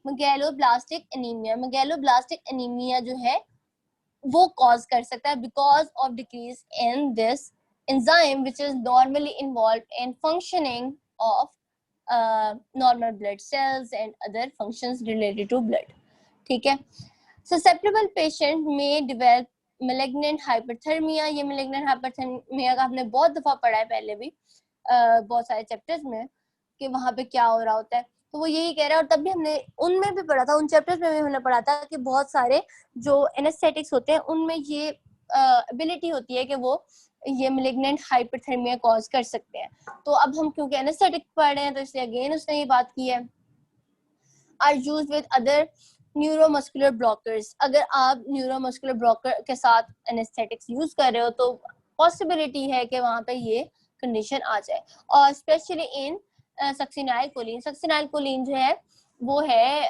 megaloblastic anaemia. Megaloblastic anaemia जो है वो कॉज कर सकता है because of decrease in this enzyme which is normally involved in functioning of normal blood cells and other functions related to blood, ठीक है। Susceptible patient में develop malignant hyperthermia. ये मैलिग्नेंट हाइपरथर्मिया का आपने बहुत दफा पढ़ा है पहले भी बहुत सारे चैप्टर्स में कि वहां पे क्या हो रहा होता है, तो वो यही कह रहा है। और तब भी हमने उनमें भी पढ़ा था, उन चैप्टर्स में भी हमने पढ़ा था कि बहुत सारे जो एनेस्थेटिक्स होते हैं उनमें ये एबिलिटी होती है कि वो ये मैलिग्नेंट हाइपरथर्मिया कॉज कर सकते हैं। तो अब हम क्योंकि एनेस्थेटिक पढ़ रहे हैं तो इसलिए अगेन उसने ये बात की है। Are used with other neuromuscular blockers. अगर आप न्यूरोमस्कुलर ब्लॉकर के साथ एनेस्थेटिक्स यूज कर रहे हो तो पॉसिबिलिटी है कि वहां पे ये कंडीशन आ जाए, और स्पेशली इन सक्सिनाइलकोलिन। सक्सिनाइलकोलिन जो है वो है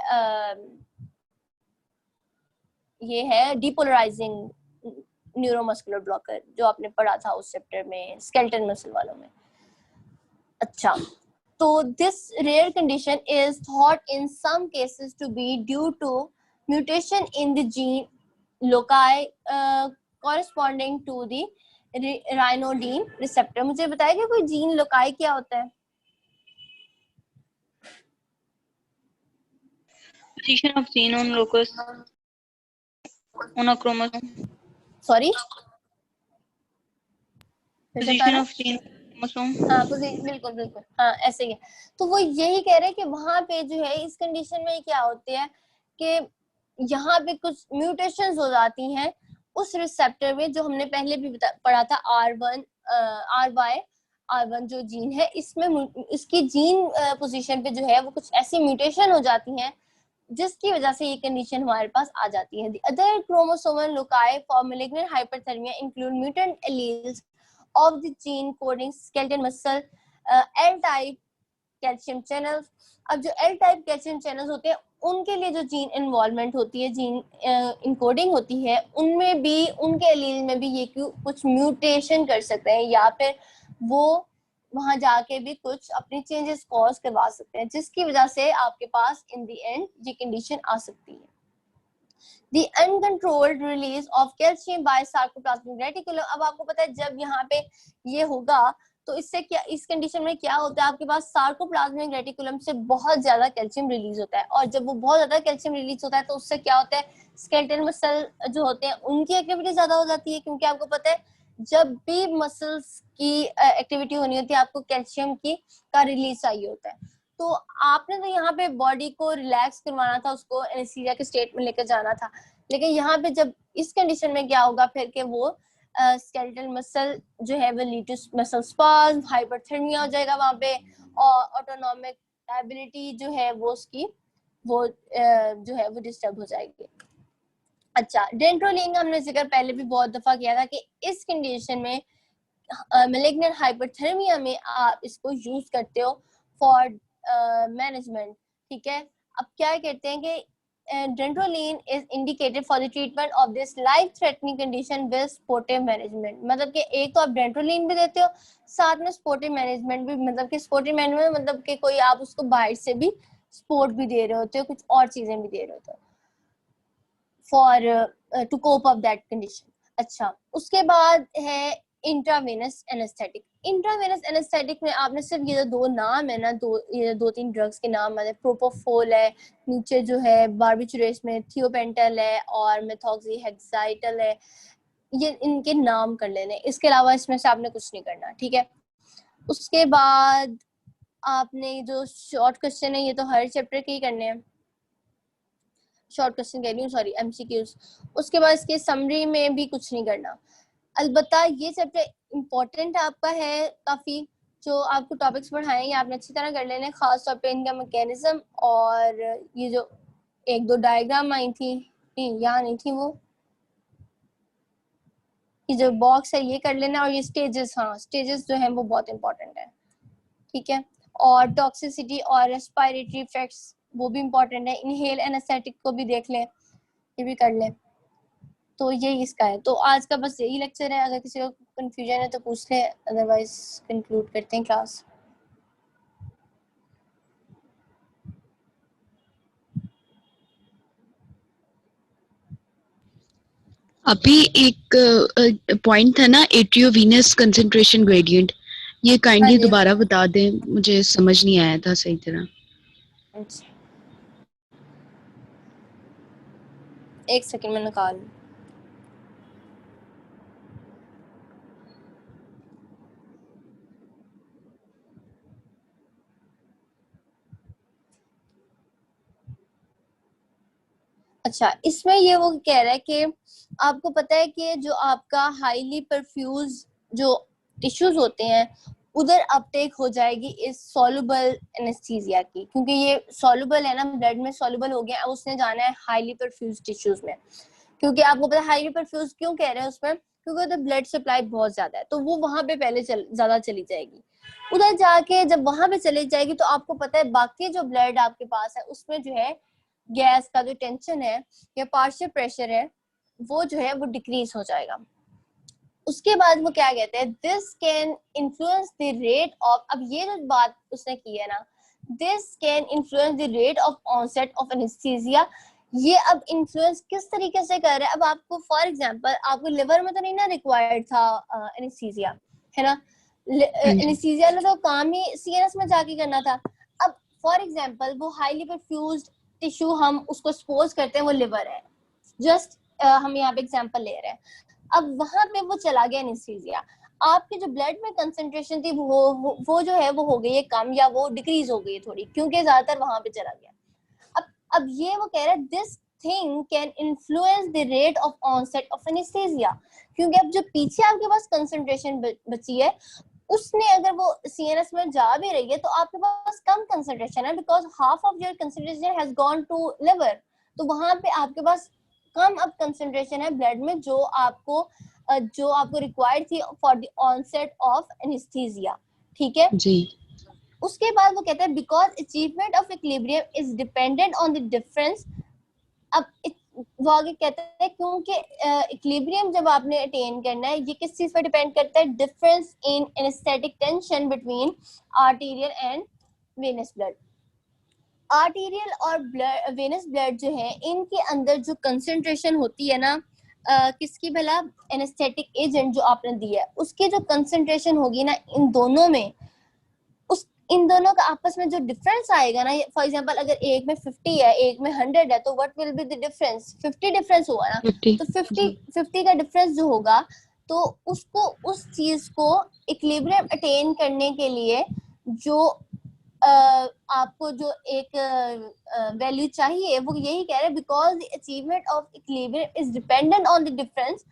ये है डिपोलराइजिंग न्यूरोमस्कुलर ब्लॉकर जो आपने पढ़ा था उस चैप्टर में स्केलेटल मसल वालों में। अच्छा, तो this rare condition is thought in some cases to be due to mutation in the gene loci corresponding to the ryanodine receptor। मुझे बताइए कोई जीन लोकाई क्या होता है? Position of gene on locus on a chromosome. Sorry? Position of gene chromosome. हाँ, बिल्कुल बिल्कुल, हाँ ऐसे ही है। तो वो यही कह रहे हैं कि वहां पे जो है इस कंडीशन में क्या होती है कि यहाँ पे कुछ म्यूटेशंस हो जाती हैं उस रिसेप्टर में जो हमने पहले भी पढ़ा था R1 जो जीन है, इसमें इसकी जीन पोजीशन पे जो है वो कुछ ऐसी म्यूटेशन हो जाती हैं जिसकी वजह से ये कंडीशन हमारे पास आ जाती है। The other chromosomal loci for malignant hyperthermia include mutant alleles of the gene coding skeletal muscle L-type calcium channels। अब जो L-type calcium channels होते हैं उनके लिए जो जीन इन्वॉल्वमेंट होती है, जीन इनकोडिंग होती है, उनमें भी उनके एलील में भी ये कुछ म्यूटेशन कर सकते हैं, या फिर वो वहां जाके भी कुछ अपनी चेंजेस कॉज करवा सकते हैं, जिसकी वजह से आपके पास इन द एंड ये कंडीशन आ सकती है। The uncontrolled release of calcium by sarcoplasmic reticulum. अब आपको पता है जब यहाँ पे ये होगा तो इससे क्या, इस कंडीशन में क्या होता है, आपके पास सार्कोप्लाज्मिक रेटिकुलम से बहुत ज्यादा कैल्शियम रिलीज होता है, और जब वो बहुत ज्यादा कैल्शियम रिलीज होता है तो उससे क्या होता है, स्केलेटल मसल जो होते हैं उनकी एक्टिविटी ज्यादा हो जाती है, क्योंकि आपको पता है जब भी मसल्स की एक्टिविटी होनी होती है आपको कैल्शियम की का रिलीज चाहिए होता है। तो आपने तो यहाँ पे बॉडी को रिलैक्स करवाना था, उसको एनेस्थीसिया के स्टेट में लेकर जाना था, लेकिन यहाँ पे जब इस कंडीशन में क्या होगा फिर के वो स्केलेटल मसल जो है वो lead to muscle spasm, hyperthermia हो जाएगा वहां पे, और ऑटोनॉमिक एबिलिटी जो है वो उसकी वो जो है वो डिस्टर्ब हो जाएगी। अच्छा, डेंट्रोलिन का हमने जिक्र पहले भी बहुत दफा किया था कि इस कंडीशन में मैलिग्नेंट हाइपरथर्मिया में आप इसको यूज करते हो फॉर मैनेजमेंट, ठीक है। अब क्या कहते हैं कि dantrolene is indicated for the treatment of this life threatening condition with supportive management. मतलब कि एक तो आप डेंट्रोलिन भी देते हो, साथ में स्पोर्टिव मैनेजमेंट भी, मतलब कि स्पोर्टिव मैनेजमेंट मतलब कि कोई आप उसको बाहर से भी स्पोर्ट भी दे रहे होते हो, कुछ और चीजें भी दे रहे होते हो for to cope up that condition. अच्छा, उसके बाद है इंट्रावेनस एनेस्थेटिक। इंट्रावेनस एनेस्थेटिक में आपने सिर्फ ये दो नाम है ना, ये दो तीन ड्रग्स के नाम है, प्रोपोफोल है, नीचे जो है बार्बिचुरेट में थियोपेंटल है और मेथॉक्सीहेक्साइटल है, ये इनके नाम कर लेने, इसके अलावा इसमें से आपने कुछ नहीं करना, ठीक है। उसके बाद आपने जो शॉर्ट क्वेश्चन है ये तो हर चैप्टर के ही करने हैं, शॉर्ट क्वेश्चन कह रही हूँ, सॉरी एमसीक्यूज। उसके बाद इसके समरी में भी कुछ नहीं करना। अलबत्ता ये चैप्टर इम्पोर्टेंट आपका है काफी, जो आपको टॉपिक्स पढ़ाए ये आपने अच्छी तरह कर लेने, खास तौर पे इनका मैकेनिज्म, और ये जो एक दो डायग्राम आई थी, यहाँ नहीं थी वो, ये जो बॉक्स है ये कर लेना, और ये स्टेजेस, हाँ स्टेजेस जो है वो बहुत इंपॉर्टेंट है, ठीक है। और टॉक्सिसिटी और रेस्पिरेटरी इफेक्ट्स वो भी इम्पोर्टेंट है, इनहेल एनेस्थेटिक को भी देख लें, ये भी कर लें। तो यही इसका है। तो आज का बस यही लेक्चर है, अगर किसी को कंफ्यूजन है तो पूछ ले, अदरवाइज कंक्लूड करते हैं क्लास। अभी एक पॉइंट था ना, एट्रियोवीनस कंसंट्रेशन ग्रेडियंट, ये काइंडली दोबारा बता दें, मुझे समझ नहीं आया था सही तरह। एक सेकंड में निकाल। अच्छा, इसमें ये वो कह रहा है कि आपको पता है कि जो आपका हाईली परफ्यूज जो टिश्यूज होते हैं उधर अपटेक हो जाएगी इस सॉल्युबल एनेस्थीसिया की, क्योंकि ये सॉल्युबल है ना, ब्लड में सॉल्युबल हो गया, अब उसने जाना है हाईली परफ्यूज टिश्यूज में। क्योंकि आपको पता है हाईली परफ्यूज क्यों कह रहे हैं उसमें, क्योंकि उधर ब्लड सप्लाई बहुत ज्यादा है, तो वो वहां पे पहले ज्यादा चली जाएगी। उधर जाके जब वहां पे चली जाएगी तो आपको पता है बाकी जो ब्लड आपके पास है उसमें जो है गैस का जो टेंशन है या पार्शियल प्रेशर है वो जो है वो डिक्रीज हो जाएगा। उसके बाद वो क्या कहते हैं, this can influence the rate of, अब ये जो बात उसने की है ना, this can influence the rate of onset of anaesthesia. ये अब इन्फ्लुएंस किस तरीके से कर रहा है, अब आपको फॉर एग्जांपल आपको लिवर में तो नहीं ना रिक्वायर्ड था एनेस्थीसिया, है ना, एनेस्थीसिया ने तो काम ही सीएनएस में जाके करना था। अब फॉर एग्जांपल वो हाईली परफ्यूज्ड टिश्यू हम उसको सपोज करते हैं वो लिवर है, जस्ट हम यहाँ पे एग्जांपल ले रहे हैं। अब वहां पे वो चला गया एनेस्थीसिया, आपके जो ब्लड में कंसंट्रेशन थी वो जो है वो हो गई है कम, या वो डिक्रीज हो गई है थोड़ी, क्योंकि ज्यादातर वहां पे चला गया। अब ये वो कह रहा है this thing can influence the rate of onset of anaesthesia, क्योंकि अब जो पीछे आपके पास कंसंट्रेशन बची है उसने अगर वो सीएनएस में जा भी रही है तो आपके पास कम कंसंट्रेशन है, because half of your concentration has gone to liver, तो वहां पे आपके पास कम अब कंसंट्रेशन है ब्लड में जो आपको रिक्वायर्ड थी for the onset of anaesthesia, ठीक है जी। उसके बाद वो कहते हैं because achievement of equilibrium is dependent on the difference. अब वो आगे कहते हैं क्योंकि इक्विलिब्रियम जब आपने अटेन करना है ये किस चीज पर डिपेंड करता है, difference in anaesthetic tension between arterial end venous blood. Arterial और वेनस ब्लड जो है, इनके अंदर जो कंसंट्रेशन होती है ना, किसकी भला, एनेस्थेटिक एजेंट जो आपने दिया है उसकी जो कंसंट्रेशन होगी ना इन दोनों में, उस इन दोनों का आपस में जो डिफरेंस आएगा ना, फॉर एग्जांपल अगर एक में 50 है एक में 100 है, तो what will be the difference, 50 difference होगा ना। 50 तो 50 का डिफरेंस जो होगा, तो उसको, उस चीज को इक्विलिब्रियम अटेन करने के लिए जो आपको जो एक वैल्यू चाहिए, वो यही कह रहे हैं, because the achievement of equilibrium is dependent on the difference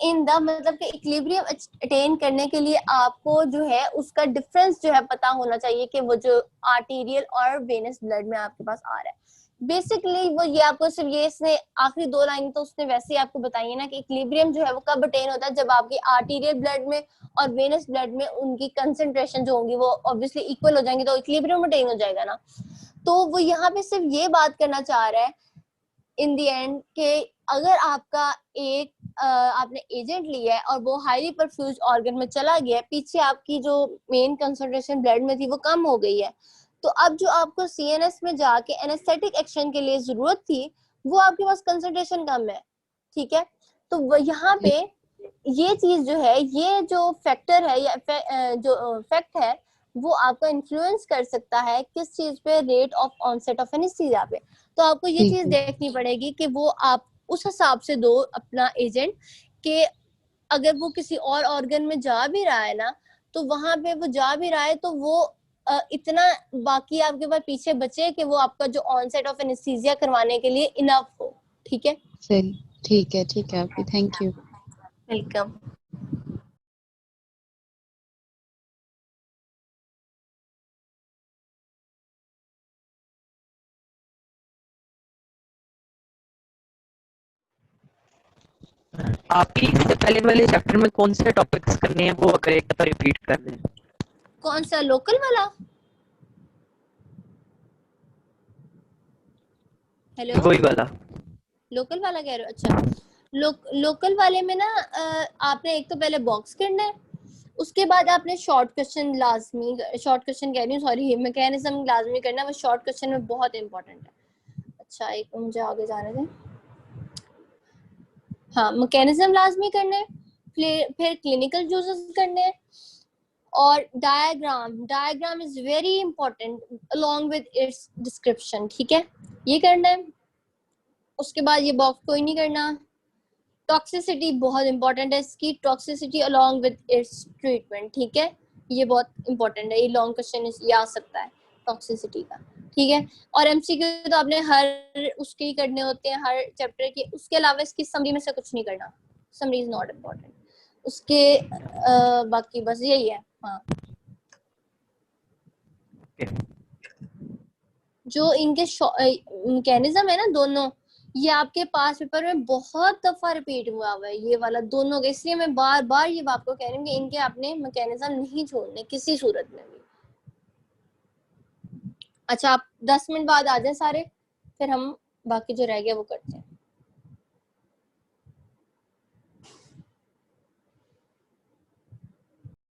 in the, मतलब कि इक्विलिब्रियम अटेन करने के लिए आपको जो है उसका डिफरेंस जो है पता होना चाहिए कि वो जो आर्टीरियल और वेनस ब्लड में आपके पास आ रहा है। बेसिकली वो ये आपको सिर्फ ये, इसने आखिरी 2 लाइन तो उसने वैसे ही आपको बताई है ना कि इक्विलिब्रियम जो है वो कब अटेन होता है, जब आपकी आर्टीरियल ब्लड में और वेनस ब्लड में उनकी कंसंट्रेशन जो होंगी वो ऑब्वियसली इक्वल हो जाएंगी, तो इक्विलिब्रियम अटेन हो जाएगा ना। तो वो यहाँ पे सिर्फ ये बात करना चाह रहा है इन दी एंड के अगर आपका एक आपने एजेंट लिया है और वो हाईली परफ्यूज ऑर्गन में चला गया है, पीछे आपकी जो मेन कंसंट्रेशन ब्लड में थी वो कम हो गई है, तो अब जो आपको सीएनएस में जाके एनेस्थेटिक एक्शन के लिए जरूरत थी वो आपके पास कंसंट्रेशन कम है, ठीक है। तो यहाँ पे ये चीज जो है, ये जो फैक्टर है या जो फैक्ट है, वो आपका इन्फ्लुएंस कर सकता है किस चीज पे, rate of onset of anaesthesia पे। तो आपको ये चीज देखनी पड़ेगी कि वो आप उस हिसाब से दो अपना एजेंट, कि अगर वो किसी और ऑर्गन में जा भी रहा है ना, तो वहां पे वो जा भी रहा है तो वो इतना बाकी आपके पास पीछे बचे कि वो आपका जो ऑनसेट ऑफ एनेस्थीसिया करवाने के लिए इनफ हो, ठीक है। सही, ठीक है आपकी, थैंक यू। वेलकम। आपकी सबसे पहले वाले चैप्टर में कौन से टॉपिक्स करने हैं वो अगर एक दफा रिपीट कर दें। कौन सा, लोकल वाला? हेलो, वही वाला। लोकल वाला कह रहे हो? अच्छा, लोकल वाले में ना आपने एक तो पहले बॉक्स करना है, उसके बाद आपने शॉर्ट क्वेश्चन लाजमी, शॉर्ट क्वेश्चन कह रही हूँ सॉरी, मैकेनिज्म लाजमी करना है, वो शॉर्ट क्वेश्चन में बहुत इंपॉर्टेंट है। अच्छा एक मुझे आगे जाने दें। हाँ, मैकेनिज्म लाजमी करने, फिर क्लिनिकल यूजेस करने, और diagram is very important along with its description, ठीक है, ये करना है। उसके बाद ये बॉक्स कोई नहीं करना। टॉक्सिसिटी बहुत इंपॉर्टेंट है, इसकी toxicity along with its treatment, ठीक है, ये बहुत इंपॉर्टेंट है, ये लॉन्ग क्वेश्चन ये आ सकता है टॉक्सिसिटी का, ठीक है। और एमसीक्यू तो आपने हर उसके ही करने होते हैं, हर चैप्टर के, उसके अलावा इसकी समरी में से कुछ नहीं करना, समरी इज नॉट इम्पोर्टेंट उसके, बाकी बस यही है। हाँ, जो इनके मैकेनिज्म है ना दोनों, ये आपके पास पेपर में बहुत दफा रिपीट हुआ है ये वाला दोनों का, इसलिए मैं बार बार ये आपको कह रही हूँ कि इनके आपने मैकेनिज्म नहीं छोड़ने किसी सूरत में भी। अच्छा, आप 10 मिनट बाद आ जाए सारे, फिर हम बाकी जो रह गया वो करते हैं।